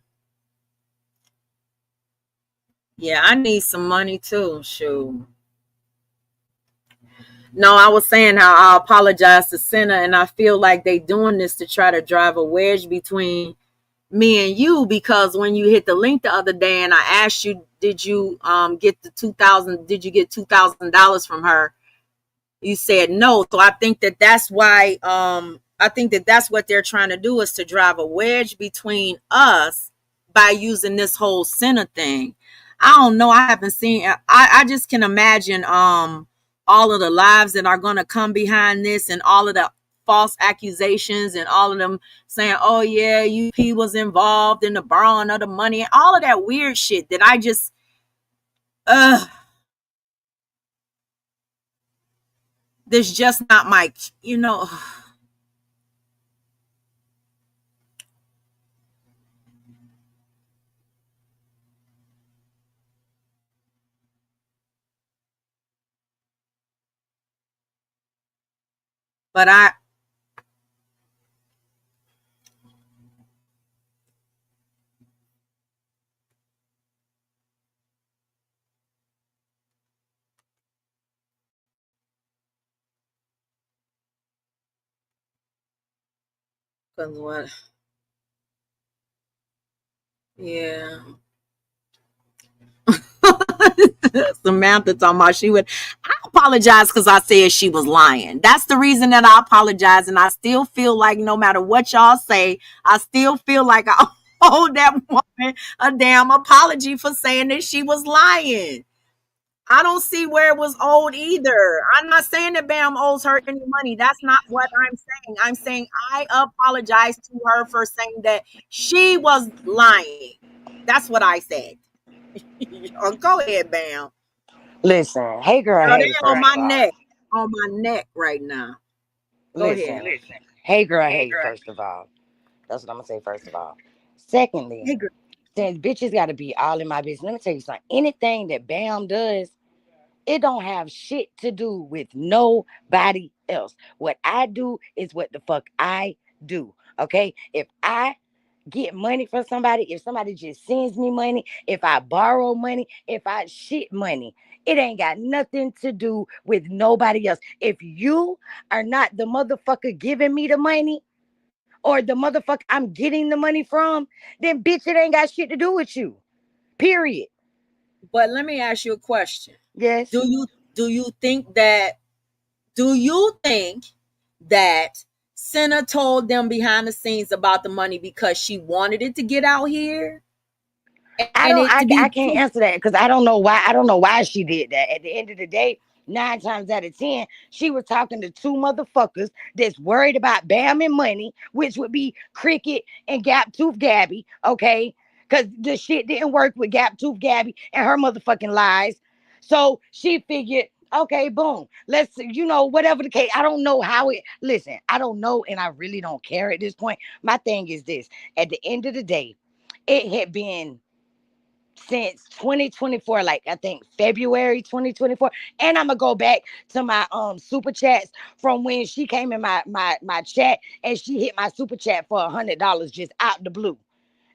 Yeah, I need some money too. Shoot. No, I was saying how I apologize to Senna, and I feel like they doing this to try to drive a wedge between me and you, because when you hit the link the other day and I asked you, did you get the 2,000? Did you get $2,000 from her? You said no. So I think that that's why. I think that that's what they're trying to do, is to drive a wedge between us by using this whole Senna thing. I don't know. I haven't seen. I just can imagine all of the lives that are going to come behind this, and all of the false accusations, and all of them saying, "Oh yeah, UP was involved in the borrowing of the money," and all of that weird shit that I just, uh, there's just not my, you know. But Cause what? Yeah. Samantha talking about she would. I apologize because I said she was lying. That's the reason that I apologize, and I still feel like no matter what y'all say, I still feel like I owe that woman a damn apology for saying that she was lying. I don't see where it was owed either. I'm not saying that Bam owes her any money. That's not what I'm saying. I'm saying I apologize to her for saying that she was lying. That's what I said. Go ahead, Bam. Listen, hey girl, Girl, hey, they first of all. on my neck right now. Go ahead. Listen, hey girl, hey, first of all. That's what I'm gonna say, first of all. Secondly, Hey, girl. since bitches gotta be all in my business, let me tell you something. Anything that Bam does, it don't have shit to do with nobody else. What I do is what the fuck I do. Okay? If I get money from somebody, if somebody just sends me money, if I borrow money, if I shit money, it ain't got nothing to do with nobody else. If you are not the motherfucker giving me the money or the motherfucker I'm getting the money from, then bitch, it ain't got shit to do with you. Period. But let me ask you a question. Yes. Do you do you think that do you think that Senna told them behind the scenes about the money because she wanted it to get out here and it to be I can't answer that because I don't know why. I don't know why she did that. At the end of the day, 9 times out of 10, she was talking to two motherfuckers that's worried about Bam and money, which would be Cricket and Gap Tooth Gabby, okay? Because the shit didn't work with Gap Tooth Gabby and her motherfucking lies. So she figured, okay, boom, let's, whatever the case. I don't know how it, listen, I don't know, and I really don't care at this point. My thing is this: at the end of the day, it had been since 2024, like I think February 2024. And I'm gonna go back to my super chats from when she came in my chat and she hit my super chat for $100 just out the blue.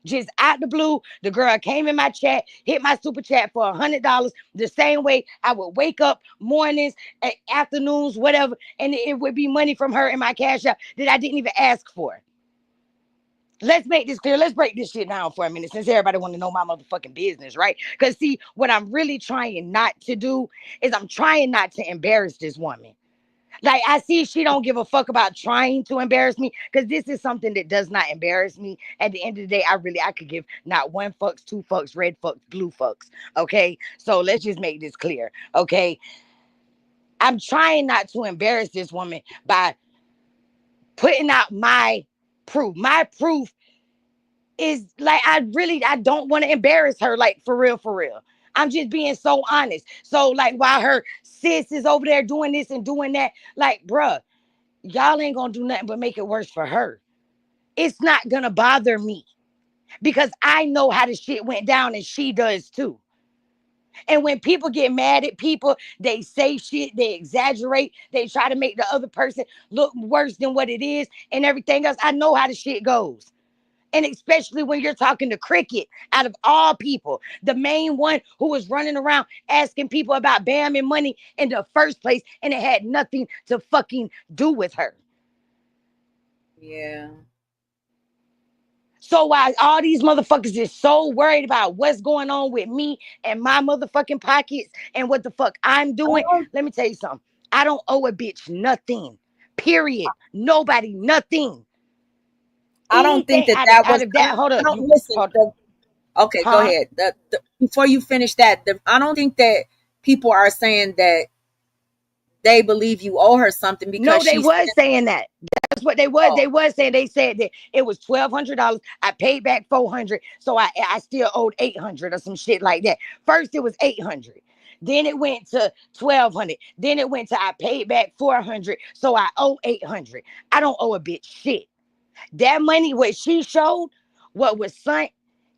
Just out the blue, the girl came in my chat, hit my super chat for $100. The same way I would wake up mornings, afternoons, whatever, and it would be money from her in my cash app that I didn't even ask for. Let's make this clear. Let's break this shit down for a minute since everybody want to know my motherfucking business, right? Because see, what I'm really trying not to do is I'm trying not to embarrass this woman. Like I see she don't give a fuck about trying to embarrass me because this is something that does not embarrass me. At the end of the day, I could give not one fucks, two fucks, red fucks, blue fucks. Okay. So let's just make this clear. Okay. I'm trying not to embarrass this woman by putting out my proof. My proof is like I don't want to embarrass her, like for real, for real. I'm just being so honest. So like while her sis is over there doing this and doing that, like bruh, y'all ain't gonna do nothing but make it worse for her. It's not gonna bother me because I know how the shit went down and she does too. And when people get mad at people, they say shit, they exaggerate, they try to make the other person look worse than what it is and everything else. I know how the shit goes. And especially when you're talking to Cricket, out of all people, the main one who was running around asking people about Bam and money in the first place, and it had nothing to fucking do with her. yeah. So while all these motherfuckers is so worried about what's going on with me and my motherfucking pockets and what the fuck I'm I doing, don't let me tell you something. I don't owe a bitch nothing. Period. Nobody, nothing. I don't think Anything that out of that out was of that. Hold I up. don't listen. Hold. Okay, go Huh? ahead. Before you finish that, I don't think that people are saying that they believe you owe her something because No, they she's was saying that. That's what they was. oh, They was saying. They said that it was $1,200. I paid back 400, so I still owed 800 or some shit like that. First it was 800. Then it went to 1,200. Then it went to I paid back 400, so I owe 800. I don't owe a bitch shit. That money, what she showed, what was sent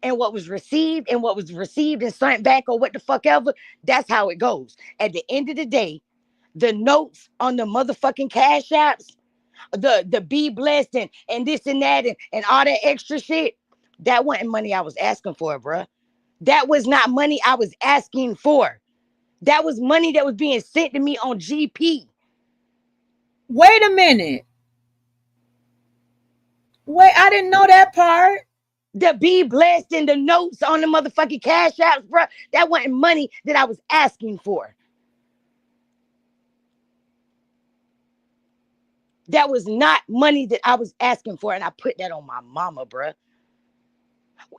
and what was received, and what was received and sent back, or what the fuck ever. That's how it goes. At the end of the day, the notes on the motherfucking cash apps, the be blessed and this and that and all that extra shit, that wasn't money I was asking for, bruh. That was not money I was asking for. That was money that was being sent to me on GP. wait a minute. Wait, I didn't know that part. The be blessed in the notes on the motherfucking cash apps, bro. That wasn't money that I was asking for. That was not money that I was asking for, and I put that on my mama, bro.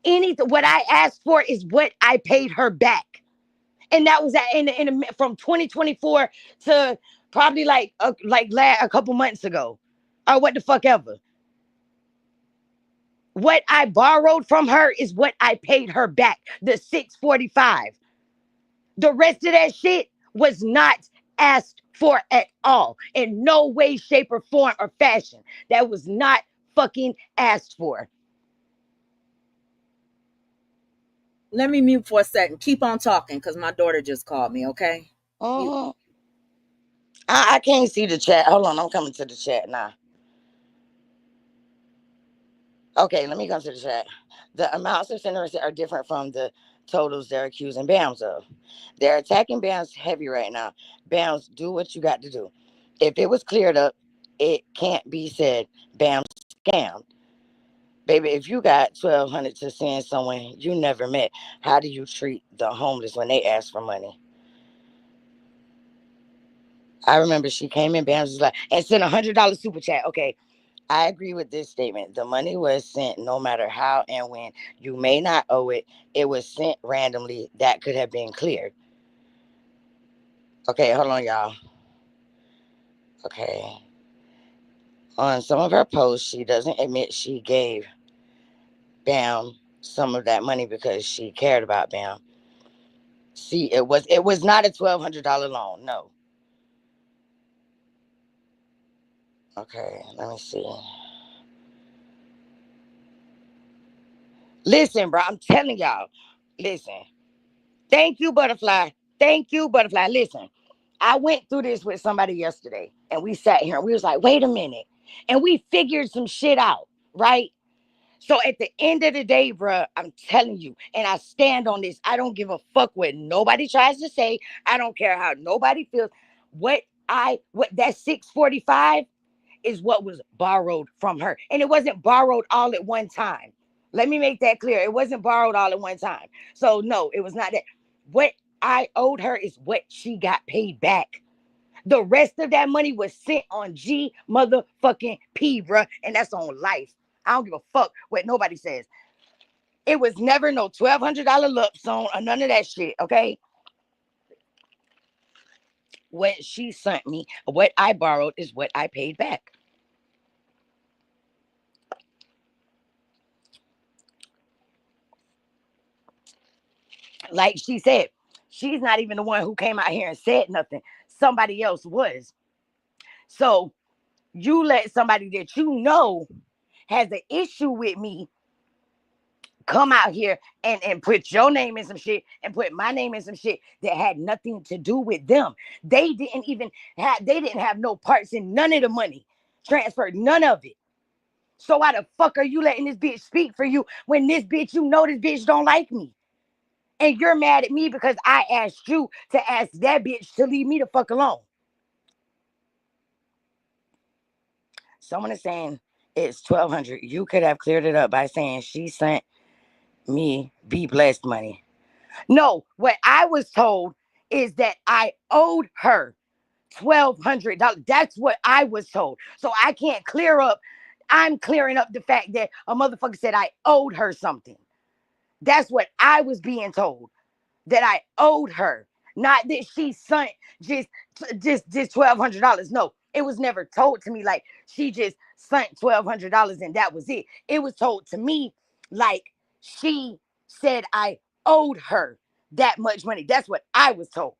Anything what I asked for is what I paid her back, and that was from 2024 to probably a couple months ago, or what the fuck ever. What I borrowed from her is what I paid her back. The 645. The rest of that shit was not asked for at all. In no way, shape, or form or fashion. That was not fucking asked for. Let me mute for a second. Keep on talking because my daughter just called me, okay? You Uh-huh. I can't see the chat. Hold on, I'm coming to the chat now. Okay, let me come to the chat. The amounts of sinners are different from the totals they're accusing BAMs of. They're attacking BAMs heavy right now. BAMs, do what you got to do. If it was cleared up, it can't be said BAM scammed. Baby, if you got 1,200 to send someone you never met, how do you treat the homeless when they ask for money? I remember she came in, BAMs was like, and sent $100 super chat. Okay, I agree with this statement. The money was sent no matter how and when. You may not owe it. It was sent randomly. That could have been cleared. Okay, hold on, y'all. Okay. On some of her posts, she doesn't admit she gave Bam some of that money because she cared about Bam. See, it was not a $1,200 loan. No. Okay, let me see. Listen, bro, I'm telling y'all. Listen. Thank you, Butterfly. Thank you, Butterfly. Listen, I went through this with somebody yesterday, and we sat here and we was like, wait a minute. And we figured some shit out, right? So at the end of the day, bro, I'm telling you, and I stand on this. I don't give a fuck what nobody tries to say. I don't care how nobody feels. What that 645 is what was borrowed from her. And it wasn't borrowed all at one time. Let me make that clear. It wasn't borrowed all at one time. So no, it was not that. What I owed her is what she got paid back. The rest of that money was sent on G motherfucking P, bruh. And that's on life. I don't give a fuck what nobody says. It was never no $1,200 lump sum or none of that shit, okay? What she sent me, what I borrowed is what I paid back. Like she said, she's not even the one who came out here and said nothing. Somebody else was. So you let somebody that you know has an issue with me come out here and put your name in some shit and put my name in some shit that had nothing to do with them. They didn't have no parts in none of the money transferred, none of it. So why the fuck are you letting this bitch speak for you when this bitch, you know this bitch don't like me? And you're mad at me because I asked you to ask that bitch to leave me the fuck alone. Someone is saying it's 1,200. You could have cleared it up by saying she sent me be blessed money. No, what I was told is that I owed her $1,200. That's what I was told. So I can't clear up. I'm clearing up the fact that a motherfucker said I owed her something. That's what I was being told. That I owed her, not that she sent just $1,200. No, it was never told to me like she just sent $1,200 and that was it. It was told to me like she said I owed her that much money. That's what I was told.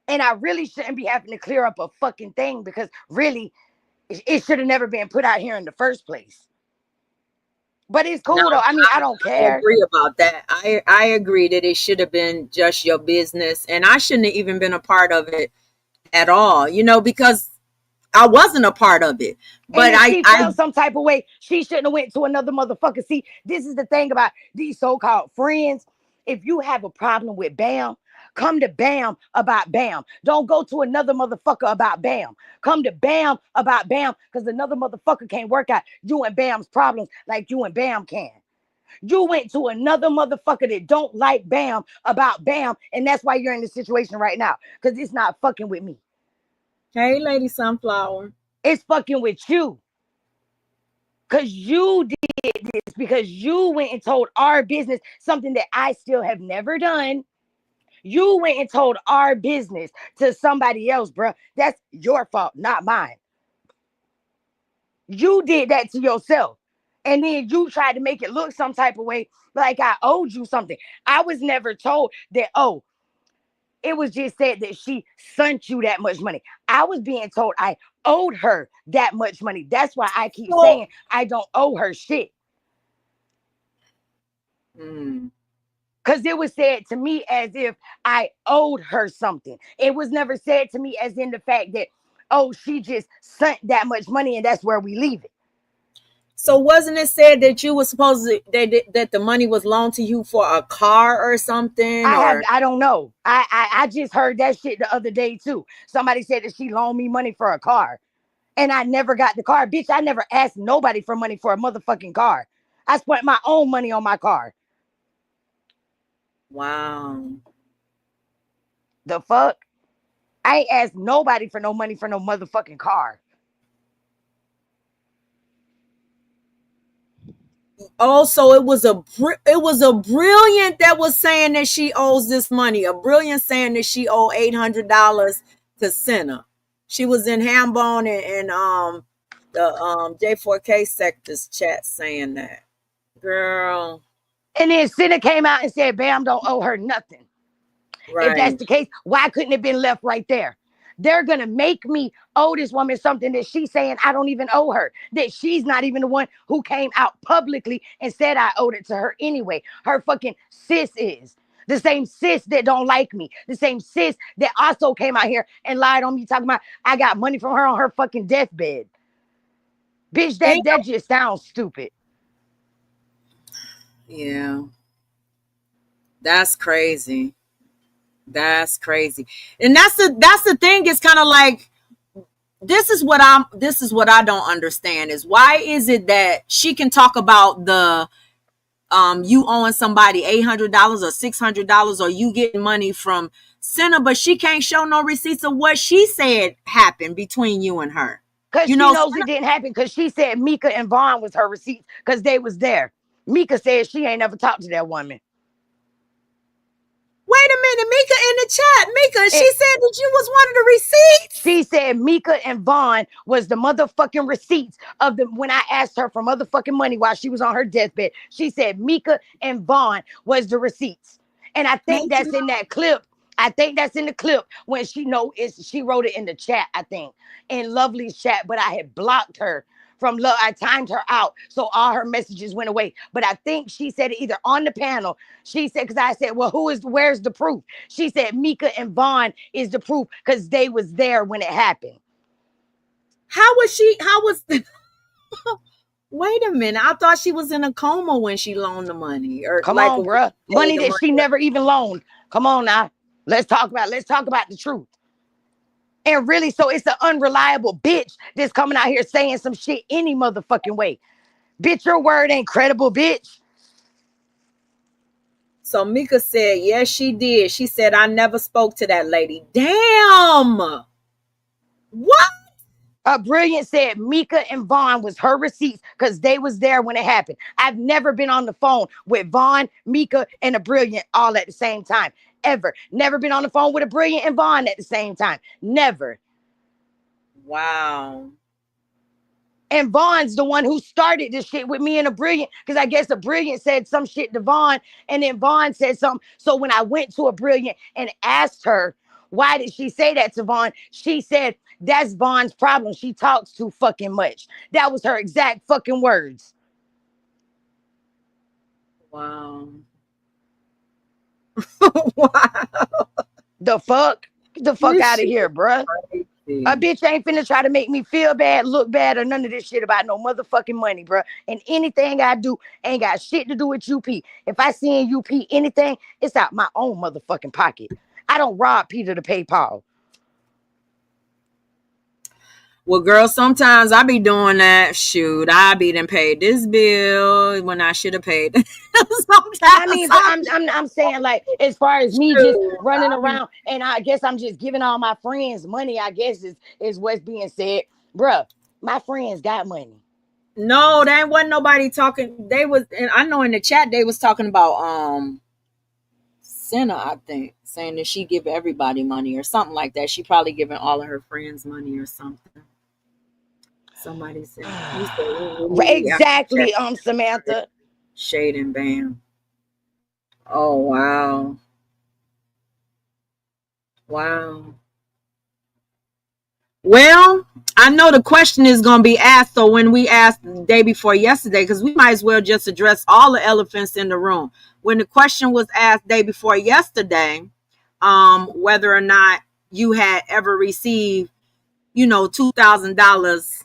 And I really shouldn't be having to clear up a fucking thing because really, it should have never been put out here in the first place. But it's No, cool though. I mean, I don't I care. agree about that. I agree that it should have been just your business, and I shouldn't have even been a part of it at all. Because I wasn't a part of it. And But if I she I felt some type of way, she shouldn't have went to another motherfucker. See, this is the thing about these so-called friends. If you have a problem with Bam, Come to Bam about Bam. Don't go to another motherfucker about Bam. Come to Bam about Bam because another motherfucker can't work out you and Bam's problems like you and Bam can. You went to another motherfucker that don't like Bam about Bam, and that's why you're in this situation right now because it's not fucking with me. Hey, Lady Sunflower. It's fucking with you. Because you did this, because you went and told our business something that I still have never done. You went and told our business to somebody else, bro. That's your fault, not mine. You did that to yourself. And then you tried to make it look some type of way like I owed you something. I was never told that, oh, it was just said that she sent you that much money. I was being told I owed her that much money. That's why I keep saying I don't owe her shit. Because it was said to me as if I owed her something. It was never said to me as in the fact that, oh, she just sent that much money and that's where we leave it. So wasn't it said that you were supposed to that the money was loaned to you for a car or something? I don't know. I just heard that shit the other day too. Somebody said that she loaned me money for a car. And I never got the car. Bitch, I never asked nobody for money for a motherfucking car. I spent my own money on my car. Wow. The fuck? I ain't asked nobody for no money for no motherfucking car. Also, it was a brilliant that was saying that she owes this money. A brilliant saying that she owed $800 to Senna. She was in Hambone and the J4K sectors chat saying that. Girl. And then Senna came out and said, Bam don't owe her nothing. Right. If that's the case, why couldn't it have been left right there? They're going to make me owe this woman something that she's saying I don't even owe her. That she's not even the one who came out publicly and said I owed it to her anyway. Her fucking sis is. The same sis that don't like me. The same sis that also came out here and lied on me talking about I got money from her on her fucking deathbed. Bitch, that just sounds stupid. Yeah. That's crazy. That's crazy. And that's the thing. It's kind of like this is what I don't understand is why is it that she can talk about the you owing somebody $800 or $600 or you getting money from Senna, but she can't show no receipts of what she said happened between you and her. Because she knows it didn't happen because she said Mika and Vaughn was her receipts because they was there. Mika said she ain't never talked to that woman. Wait a minute, Mika in the chat. Mika, she said that you was one of the receipts. She said Mika and Vaughn was the motherfucking receipts of the when I asked her for motherfucking money while she was on her deathbed. She said Mika and Vaughn was the receipts. And I think that's in that clip. I think that's in the clip when she wrote it in the chat, I think, in Lovely's chat, but I had blocked her from love. I timed her out, so all her messages went away. But I think she said it either on the panel. She said, because I said, well, where's the proof? She said Mika and Vaughn is the proof because they was there when it happened. How was wait a minute. I thought she was in a coma when she loaned the money. Or come on, bruh. Money that she never even loaned. Come on now. Let's talk about the truth. And really, so it's an unreliable bitch that's coming out here saying some shit any motherfucking way. Bitch, your word ain't credible, bitch. So Mika said, yes, she did. She said, I never spoke to that lady. Damn. What? A Brilliant said Mika and Vaughn was her receipts because they was there when it happened. I've never been on the phone with Vaughn, Mika, and a Brilliant all at the same time. Ever. Never been on the phone with a Brilliant and Vaughn at the same time. Never. Wow. And Vaughn's the one who started this shit with me and a Brilliant because I guess a Brilliant said some shit to Vaughn and then Vaughn said something. So when I went to a Brilliant and asked her, why did she say that to Vaughn? She said, that's Vaughn's problem. She talks too fucking much. That was her exact fucking words. Wow. Wow. The fuck? Get the fuck out of here, bruh. A bitch ain't finna try to make me feel bad, look bad, or none of this shit about no motherfucking money, bruh. And anything I do ain't got shit to do with UP. If I send UP anything, it's out my own motherfucking pocket. I don't rob Peter to pay Paul. Well, girl, sometimes I be doing that. Shoot, I be done paid this bill when I should have paid. I Sometimes mean, but I I'm saying, like, as far as me just shoot, running I be around, and I guess I'm just giving all my friends money, I guess is what's being said. Bruh, my friends got money. no, there wasn't nobody talking. They was, and I know in the chat they was talking about Senna, I think, saying that she give everybody money or something like that. She probably giving all of her friends money or something. Somebody said you said we after check Exactly, Samantha. Shade and Bam. Oh wow. Wow. Well, I know the question is going to be asked. So when we asked the day before yesterday, because we might as well just address all the elephants in the room. When the question was asked day before yesterday, whether or not you had ever received, $2,000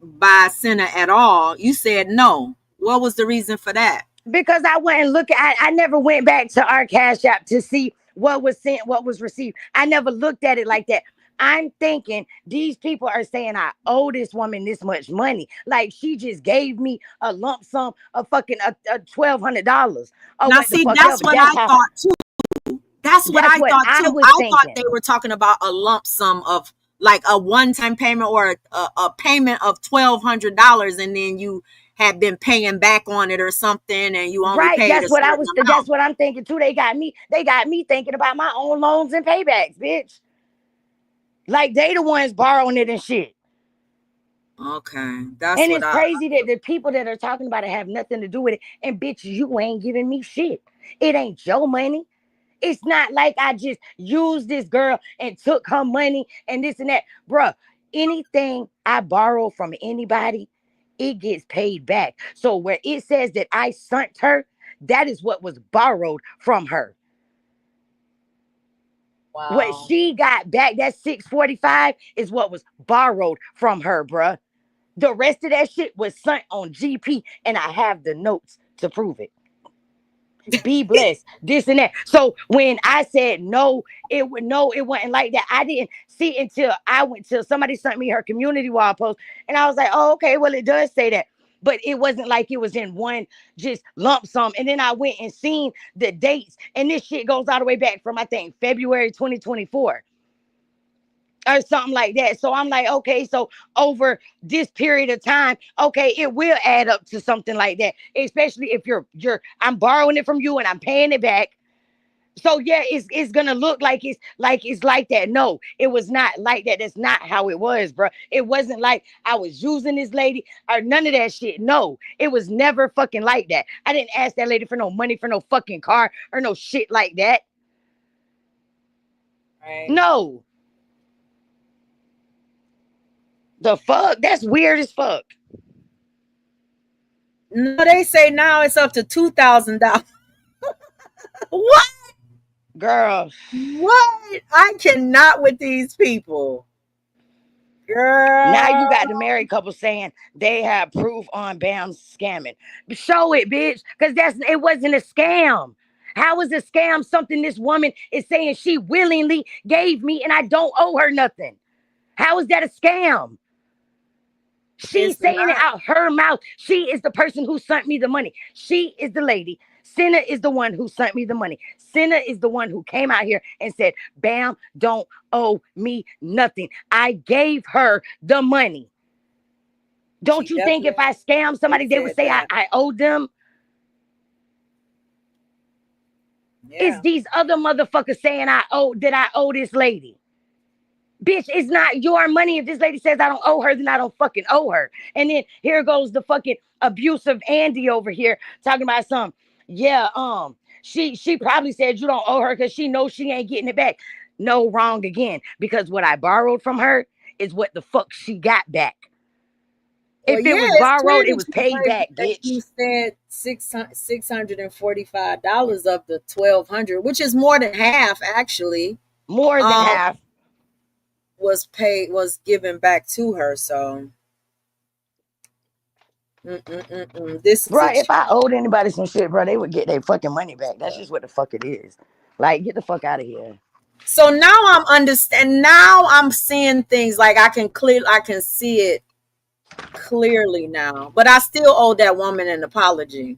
by Senna at all, you said no. What was the reason for that? Because I went and look at, I never went back to our Cash App to see what was sent, what was received. I never looked at it like that. I'm thinking these people are saying I owe this woman this much money. Like she just gave me a lump sum of fucking a $1,200 or Now, what the see, fuck that's ever. what That's I how. thought too. That's what That's I what thought I too. was I thought thinking. they were talking about a lump sum of like a one-time payment or a payment of $1,200, and then you had been paying back on it or something, and you only Right. paid a That's what I certain was. That's amount. what I'm thinking too. They got me. They got me thinking about my own loans and paybacks, bitch. Like they the ones borrowing it and shit. Okay, that's And what it's I. crazy that the people that are talking about it have nothing to do with it. And bitch, you ain't giving me shit. It ain't your money. It's not like I just used this girl and took her money and this and that. Bruh, anything I borrow from anybody, it gets paid back. So where it says that I sent her, that is what was borrowed from her. What Wow. she got back, that 645 is what was borrowed from her, bruh. The rest of that shit was sent on GP, and I have the notes to prove it. Be blessed, this and that. So when I said no, it wasn't like that. I didn't see until I went till somebody sent me her community wall post, and I was like, oh, okay, well, it does say that. But it wasn't like it was in one just lump sum. And then I went and seen the dates, and this shit goes all the way back from I think February 2024 or something like that. So I'm like, okay, so over this period of time, okay, it will add up to something like that. Especially if I'm borrowing it from you and I'm paying it back. So yeah, it's gonna look like it's like that. No, it was not like that. That's not how it was, bro. It wasn't like I was using this lady or none of that shit. No, it was never fucking like that. I didn't ask that lady for no money for no fucking car or no shit like that. Right. No. The fuck? That's weird as fuck. No, they say now it's up to $2,000. What? Girl. What? I cannot with these people, Now you girl. got the married couple saying they have proof on Bam scamming. Show it, bitch, because it wasn't a scam. How is a scam something this woman is saying she willingly gave me and I don't owe her nothing? How is that a scam? She's It's saying it not. out her mouth. She is the person who sent me the money. She is the lady. Senna is the one who sent me the money. Senna is the one who came out here and said, Bam, don't owe me nothing. I gave her the money. She Don't you think if I scam definitely somebody, they would said say that. I owe them? It's Yeah. these other motherfuckers saying I owe this lady. Bitch, it's not your money. If this lady says I don't owe her, then I don't fucking owe her. And then here goes the fucking abusive Andy over here talking about some. Yeah, she probably said you don't owe her because she knows she ain't getting it back. No, wrong again. Because what I borrowed from her is what the fuck she got back. Well, If it yeah, was it's clear borrowed, it that was paid back, you bitch. said $645 of the 1,200, which is more than half actually. More than Um, half. was given back to her. So, this is a Bro, if I owed anybody some shit, bro, they would get their fucking money back. That's just what the fuck it is. Like, get the fuck out of here. So now I'm understand. Now I'm seeing things like I can see it clearly now. But I still owe that woman an apology.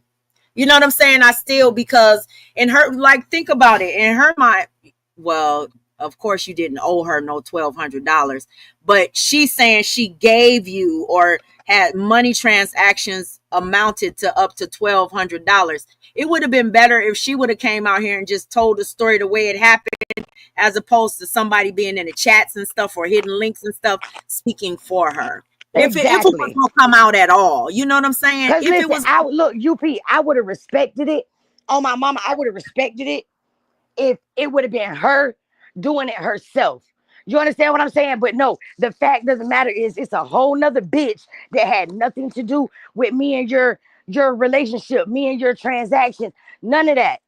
You know what I'm saying? I still, because in her, like, think about it. In her mind, well, of course you didn't owe her no $1,200, but she's saying she gave you or had money transactions amounted to up to $1,200. It would have been better if she would have came out here and just told the story the way it happened, as opposed to somebody being in the chats and stuff or hidden links and stuff speaking for her. If it was Exactly. gonna come out at all, you know what I'm saying? Cause If it listen, was, look, UP, I would have respected it. On my mama, I would have respected it if it would have been her doing it herself. You understand what I'm saying? But no, the fact doesn't matter. Is it's a whole nother bitch that had nothing to do with me and your relationship, me and your transaction. None of that.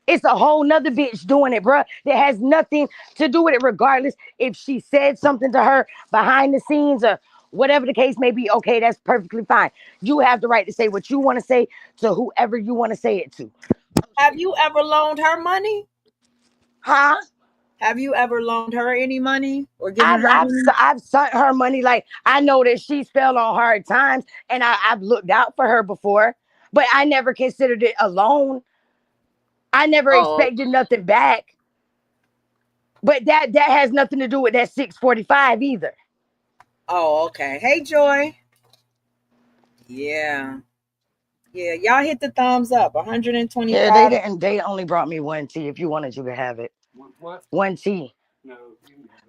It's a whole nother bitch doing it, bruh, that has nothing to do with it, regardless if she said something to her behind the scenes or whatever the case may be. Okay, that's perfectly fine. You have the right to say what you want to say to whoever you want to say it to. have you ever loaned her money? Huh? Have you ever loaned her any money or given I've her I've any? I've sent her money. Like, I know that she's fell on hard times, and I've looked out for her before, but I never considered it a loan. I never Oh, expected nothing back. But that has nothing to do with that 645 either. oh, okay. Hey, Joy. Yeah, yeah. Y'all hit the thumbs up. Yeah, they 125. didn't. They only brought me one tea. If you wanted, you could have it. One tea.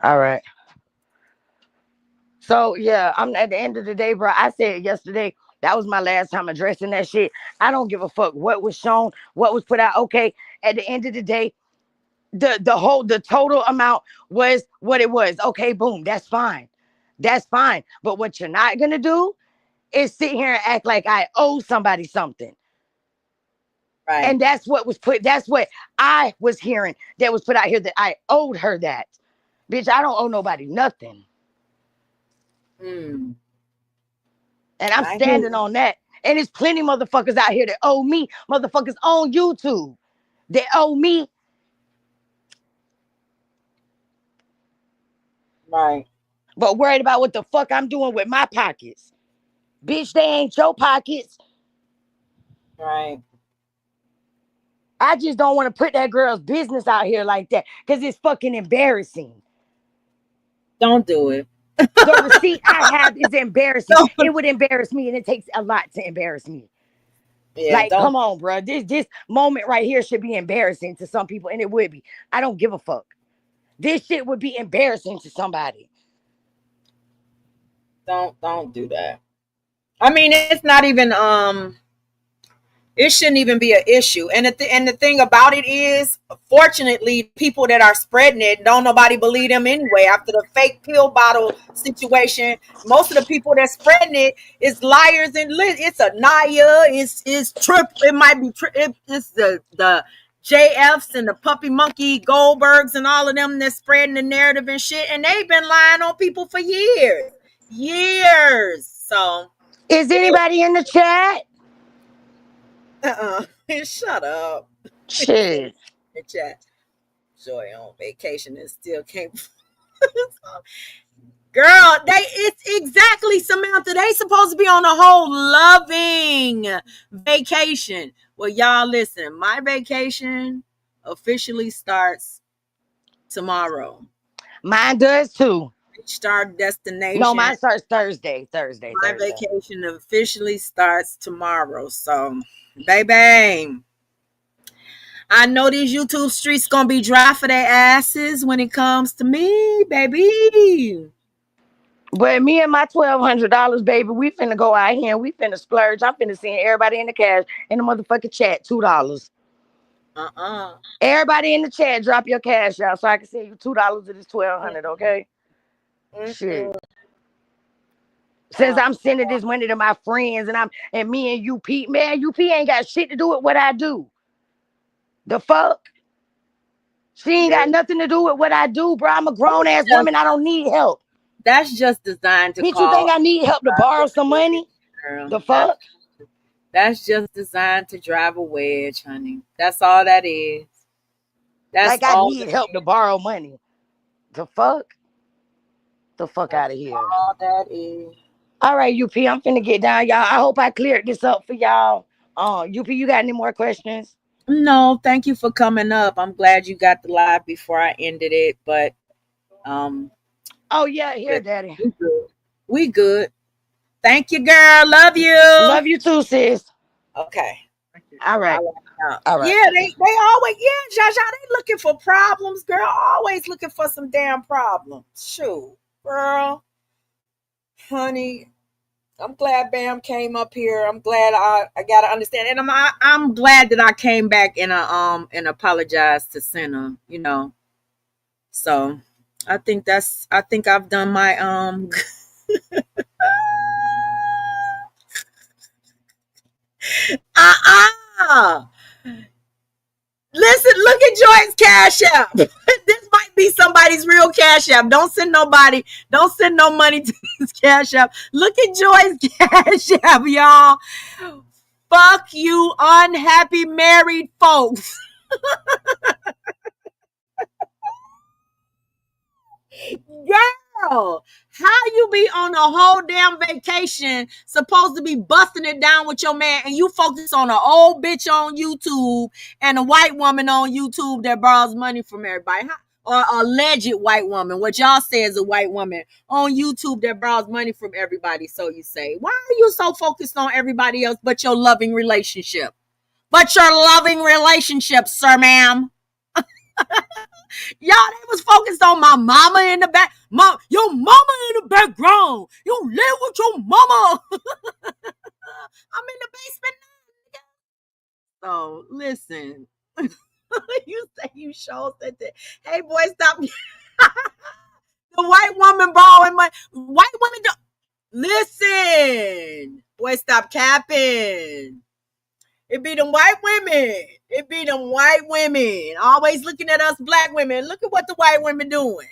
All right. So yeah, I'm at the end of the day, bro. I said yesterday that was my last time addressing that shit. I don't give a fuck what was shown, what was put out. Okay, at the end of the day, the total amount was what it was. Okay, boom, that's fine, that's fine. But what you're not gonna do is sit here and act like I owe somebody something. Right. And that's what was put. That's what I was hearing that was put out here, that I owed her that. Bitch, I don't owe nobody nothing. Hmm. And I'm I hear standing you. on that. And there's plenty motherfuckers out here that owe me, motherfuckers on YouTube that owe me. Right. But worried about what the fuck I'm doing with my pockets. Bitch, they ain't your pockets. Right. I just don't want to put that girl's business out here like that because it's fucking embarrassing. Don't do it. The receipt I have is embarrassing. Don't. It would embarrass me, and it takes a lot to embarrass me. Yeah. Like, Don't. come on, bro. This moment right here should be embarrassing to some people, and it would be. I don't give a fuck. This shit would be embarrassing to somebody. Don't do that. I mean, it's not even. It shouldn't even be an issue. And the thing about it is, fortunately, people that are spreading it, don't nobody believe them anyway. After the fake pill bottle situation, most of the people that spreading it is liars and it's a Naya, it's trip. It might be it's the JFs and the puppy monkey Goldbergs and all of them that's spreading the narrative and shit, and they've been lying on people for years. So Is anybody in the chat? shut up. Shit. Chat. Joy on vacation and still can't. Girl, it's exactly, Samantha. They supposed to be on a whole loving vacation. Well, y'all listen, my vacation officially starts tomorrow. Mine does too. Start No, destination. mine starts Thursday. My vacation officially starts tomorrow. So, baby, I know these YouTube streets gonna be dry for their asses when it comes to me, baby. But me and my $1,200, baby, we finna go out here and we finna splurge. I'm finna send everybody in the cash in the motherfucking chat $2. Uh-uh. Everybody in the chat, drop your cash out so I can send you $2 of this 1,200. Okay? Shit. Mm-mm. Since I'm sending this money to my friends and me and UP, man, UP ain't got shit to do with what I do. The fuck? She ain't got nothing to do with what I do, bro. I'm a grown ass woman. I don't need help. That's just designed to Bitch, you think call. I need help to borrow some money? Girl. The fuck? That's just designed to drive a wedge, honey. That's all that is. That's Like I all need that help to borrow money. The fuck? The fuck that's out of here. all that is. All right, UP, I'm finna get down, y'all. I hope I cleared this up for y'all. UP, you got any more questions? No, thank you for coming up. I'm glad you got the live before I ended it, but um Oh yeah, here, listen, daddy. we good. We good. Thank you, girl. Love you. Love you too, sis. Okay. All I right. like that. All right. Yeah, they always, yeah, Jaja, they looking for problems, girl. Always looking for some damn problems. Shoot, girl, honey. I'm glad Bam came up here. I'm glad I got to understand, and I'm glad that I came back and apologized to Senna. So I think I've done my uh. Listen, look at Joy's Cash App. This might be somebody's real Cash App. Don't send no money to this Cash App. Look at Joy's Cash App, y'all. Fuck you, unhappy married folks. Girl, how you be on a whole damn vacation, supposed to be busting it down with your man, and you focus on an old bitch on YouTube and a white woman on YouTube that borrows money from everybody? Or alleged white woman, what y'all say is a white woman on YouTube that borrows money from everybody, so you say. Why are you so focused on everybody else but your loving relationship? But your loving relationship, sir, ma'am. Y'all, they was focused on my mama in the back. Your mama in the background. You live with your mama. I'm in the basement now. So listen. You say you show that. Hey, boy, stop. The white woman borrowing money. White woman don't listen. Boy, stop capping. It be them white women. It be them white women. Always looking at us black women. Look at what the white women doing.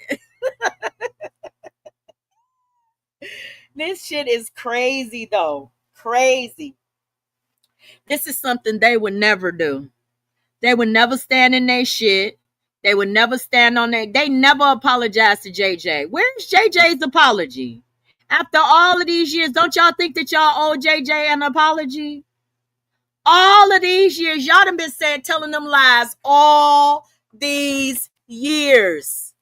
This shit is crazy though. Crazy. This is something they would never do. They would never stand in their shit. They would never stand on their. They never apologize to JJ. Where's JJ's apology? After all of these years, don't y'all think that y'all owe JJ an apology? All of these years, y'all done been saying, telling them lies all these years.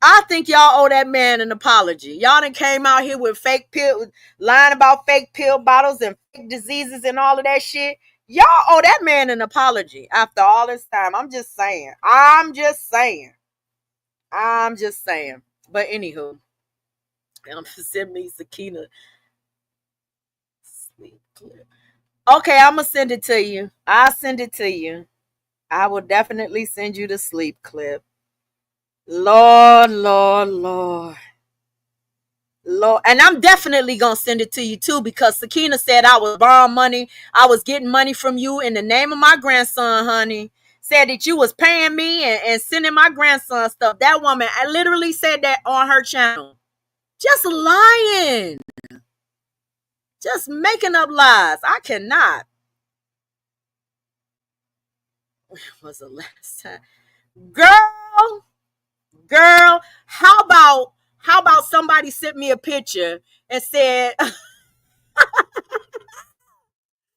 I think y'all owe that man an apology. Y'all done came out here with fake pill, lying about fake pill bottles and fake diseases and all of that shit. Y'all owe that man an apology after all this time. I'm just saying. I'm just saying. But anywho, send me Sakina sleep clip. Okay, I'm gonna send it to you. I'll send it to you. I will definitely send you the sleep clip. Lord, Lord, Lord. Lord, and I'm definitely gonna send it to you too because Sakina said I was borrowing money. I was getting money from you in the name of my grandson, honey. Said that you was paying me and sending my grandson stuff. That woman, I literally said that on her channel. Just lying. Just making up lies. I cannot. When was the last time? Girl, how about somebody sent me a picture and said somebody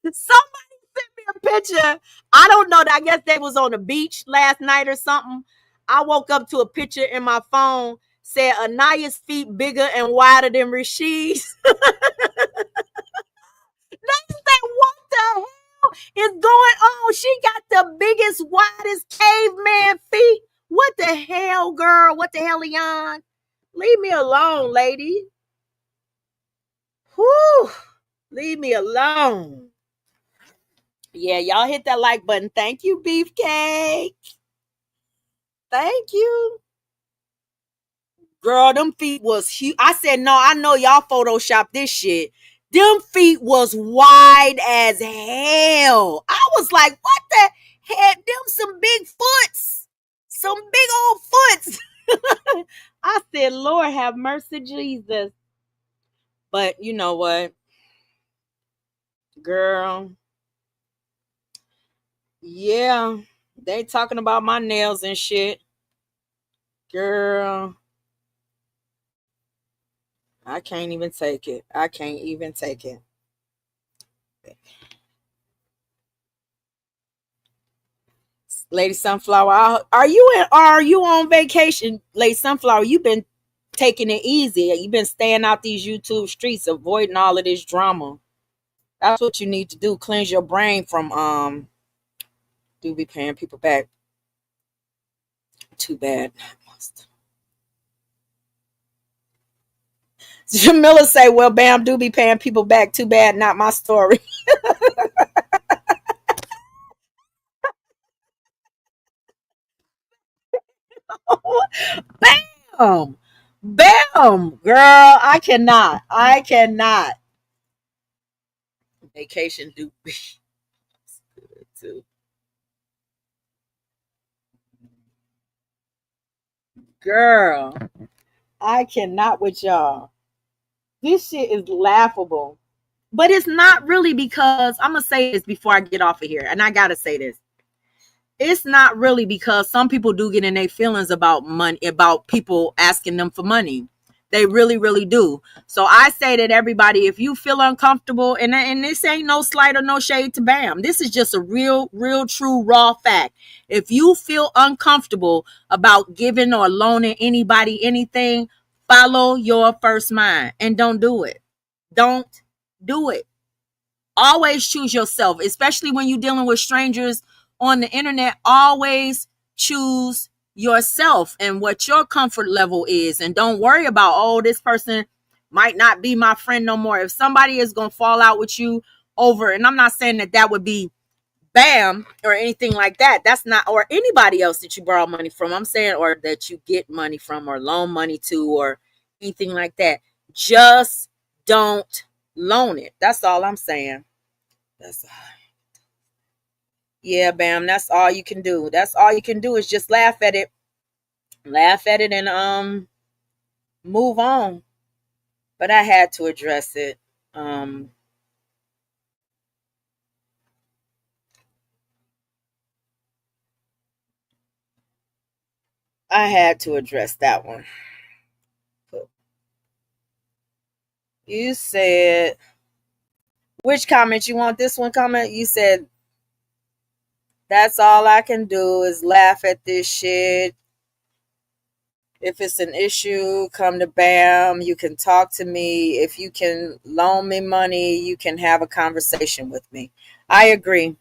sent me a picture. I don't know. I guess they was on the beach last night or something. I woke up to a picture in my phone said Anaya's feet bigger and wider than Rashid's. They said, what the hell is going on? She got the biggest, widest caveman feet. What the hell, girl? What the hell, Leon? Leave me alone, lady. Whew. Leave me alone. Yeah, y'all hit that like button. Thank you, Beefcake. Thank you. Girl, them feet was huge. I said, no, I know y'all Photoshop this shit. Them feet was wide as hell. I was like, what the heck? Them some big foots. Some big old foots. I said, Lord have mercy, Jesus. But you know what? Girl. Yeah. They talking about my nails and shit. Girl, I can't even take it. I can't even take it. Lady Sunflower, are you are you on vacation? Lady Sunflower, you've been taking it easy. You've been staying out these YouTube streets, avoiding all of this drama. That's what you need to do. Cleanse your brain from do be paying people back. Too bad. Jamila say, well, Bam do be paying people back. Too bad, not my story. Bam! Bam! Girl, I cannot. I cannot. Vacation do be good too. Girl, I cannot with y'all. This shit is laughable. But it's not really because I'm going to say this before I get off of here. And I got to say this. It's not really because some people do get in their feelings about money, about people asking them for money. They really, really do. So I say that everybody, if you feel uncomfortable, and this ain't no slight or no shade to Bam. This is just a real, real, true, raw fact. If you feel uncomfortable about giving or loaning anybody anything, follow your first mind and don't do it. Don't do it. Always choose yourself, especially when you're dealing with strangers on the internet. Always choose yourself and what your comfort level is, and don't worry about, oh, this person might not be my friend no more. If somebody is going to fall out with you over, and I'm not saying that that would be Bam or anything like that, that's not, or anybody else that you borrow money from, I'm saying, or that you get money from or loan money to or anything like that, just don't loan it. That's all I'm saying. That's Yeah, Bam. That's all you can do. That's all you can do is just laugh at it, and move on. But I had to address it. Um, I had to address that one. You said which comment you want? This one comment. You said that's all I can do is laugh at this shit. If it's an issue, come to Bam. You can talk to me. If you can loan me money, you can have a conversation with me. I agree.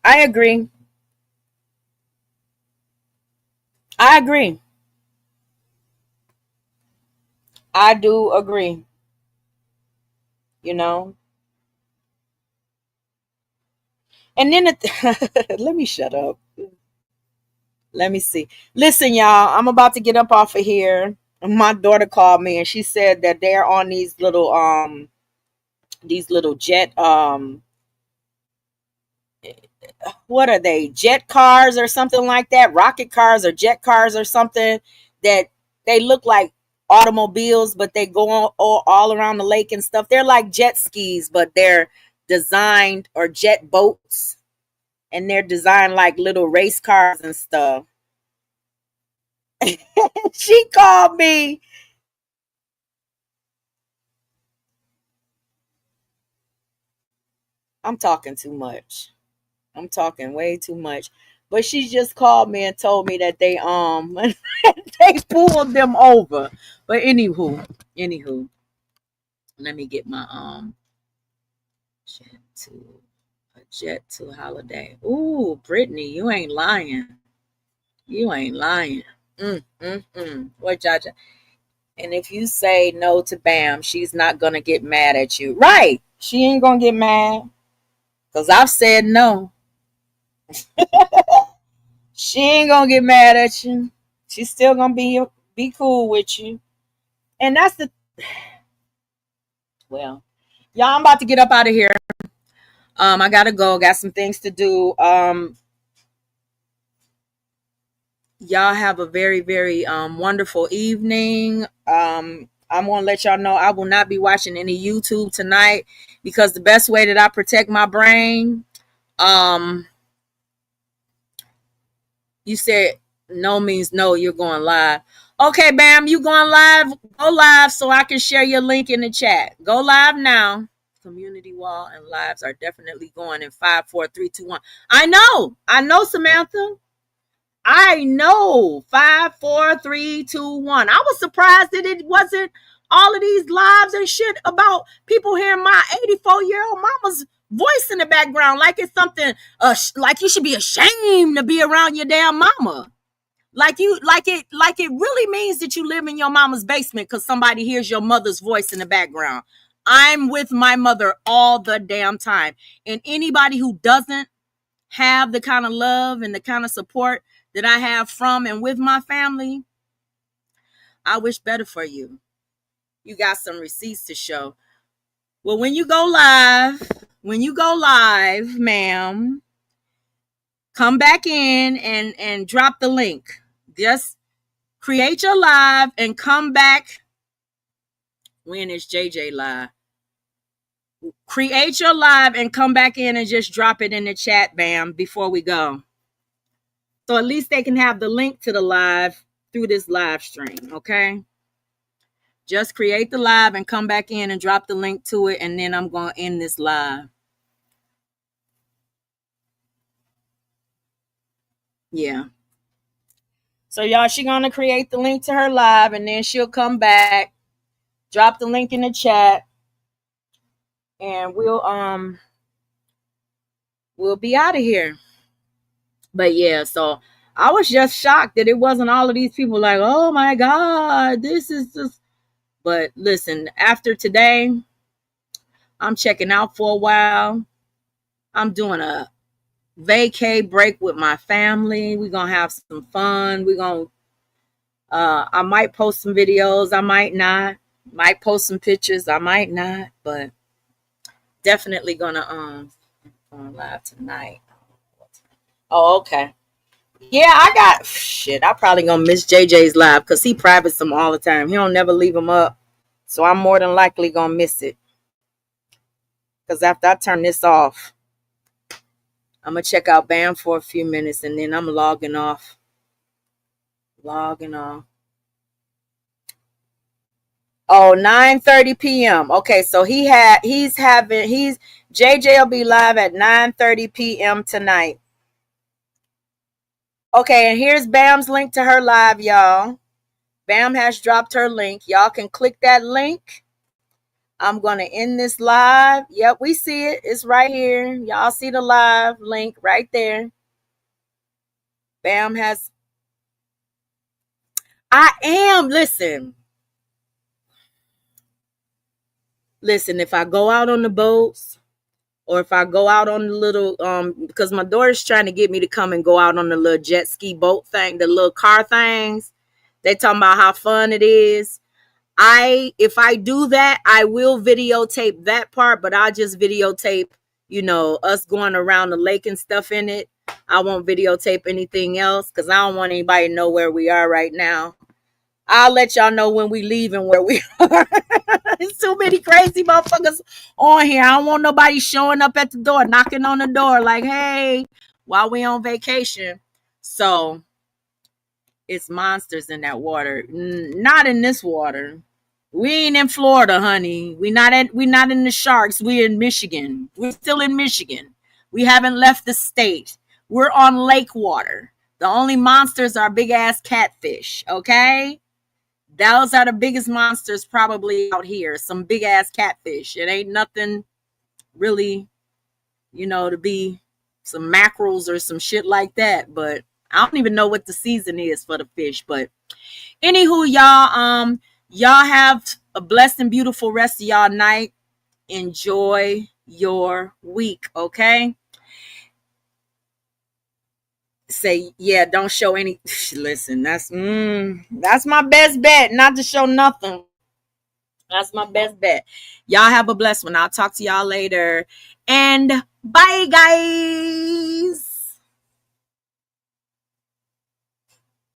I agree. I agree. I do agree. You know, and then let me shut up. Let me see. Listen, y'all. I'm about to get up off of here. My daughter called me and she said that they're on these little jet what are they, jet cars or something like that, rocket cars or jet cars or something, that they look like automobiles but they go on all around the lake and stuff. They're like jet skis but they're designed, or jet boats, and they're designed like little race cars and stuff. She called me. I'm talking too much. I'm talking way too much. But she just called me and told me that they they pulled them over. But anywho, let me get my jet to a jet to holiday. Ooh, Brittany, you ain't lying. You ain't lying. What, Jaja? And if you say no to Bam, she's not gonna get mad at you. Right. She ain't gonna get mad. Because I've said no. She ain't gonna get mad at you. She's still gonna be cool with you. And that's the well, y'all, I'm about to get up out of here. I gotta go, got some things to do. Y'all have a very, very wonderful evening. I'm gonna let y'all know I will not be watching any YouTube tonight, because the best way that I protect my brain, um You said no means no, you're going live. Okay, Bam, you going live? Go live so I can share your link in the chat. Go live now. Community wall and lives are definitely going in 5, 4, 3, 2, 1. I know, Samantha. I know. 5, 4, 3, 2, 1. I was surprised that it wasn't all of these lives and shit about people hearing my 84-year-old mama's voice in the background, like it's something like you should be ashamed to be around your damn mama. Like it really means that you live in your mama's basement because somebody hears your mother's voice in the background. I'm with my mother all the damn time. And anybody who doesn't have the kind of love and the kind of support that I have from and with my family, I wish better for you. You got some receipts to show. Well, when you go live, ma'am, come back in and drop the link. Just create your live and come back. When is JJ live? Create your live and come back in and just drop it in the chat, Bam, before we go. So at least they can have the link to the live through this live stream, okay? Just create the live and come back in and drop the link to it, and then I'm going to end this live. Yeah. So y'all, she going to create the link to her live, and then she'll come back, drop the link in the chat, and we'll be out of here. But yeah, so I was just shocked that it wasn't all of these people like, oh my God, this is just. But listen, after today, I'm checking out for a while. I'm doing a vacay break with my family. We're going to have some fun. I might post some videos. I might not. Might post some pictures. I might not. But definitely going to on live tonight. Oh, okay. Yeah, I got shit. I probably gonna miss JJ's live because he privates them all the time. He don't never leave them up, so I'm more than likely gonna miss it. Because after I turn this off, I'm gonna check out Bam for a few minutes and then I'm logging off. Oh, 9:30 p.m. Okay, so JJ will be live at 9:30 p.m. tonight. Okay, and here's Bam's link to her live, y'all. Bam has dropped her link. Y'all can click that link. I'm going to end this live. Yep, we see it. It's right here. Y'all see the live link right there. Bam has. I am. Listen, if I go out on the boats or if I go out on the little, because my daughter's trying to get me to come and go out on the little jet ski boat thing, the little car things. They talking about how fun it is. If I do that, I will videotape that part, but I'll just videotape, us going around the lake and stuff in it. I won't videotape anything else because I don't want anybody to know where we are right now. I'll let y'all know when we leave and where we are. There's too many crazy motherfuckers on here. I don't want nobody showing up at the door, knocking on the door like, hey, while we on vacation. So it's monsters in that water. Not in this water. We ain't in Florida, honey. We not in the sharks. We're in Michigan. We're still in Michigan. We haven't left the state. We're on lake water. The only monsters are big ass catfish, okay? Those are the biggest monsters probably out here. Some big ass catfish. It ain't nothing really, to be some mackerels or some shit like that. But I don't even know what the season is for the fish. But anywho, y'all have a blessed and beautiful rest of y'all night. Enjoy your week, okay? Say, yeah, don't show any. Listen, that's my best bet, not to show nothing. That's my best bet. Y'all have a blessed one. I'll talk to y'all later. And bye, guys.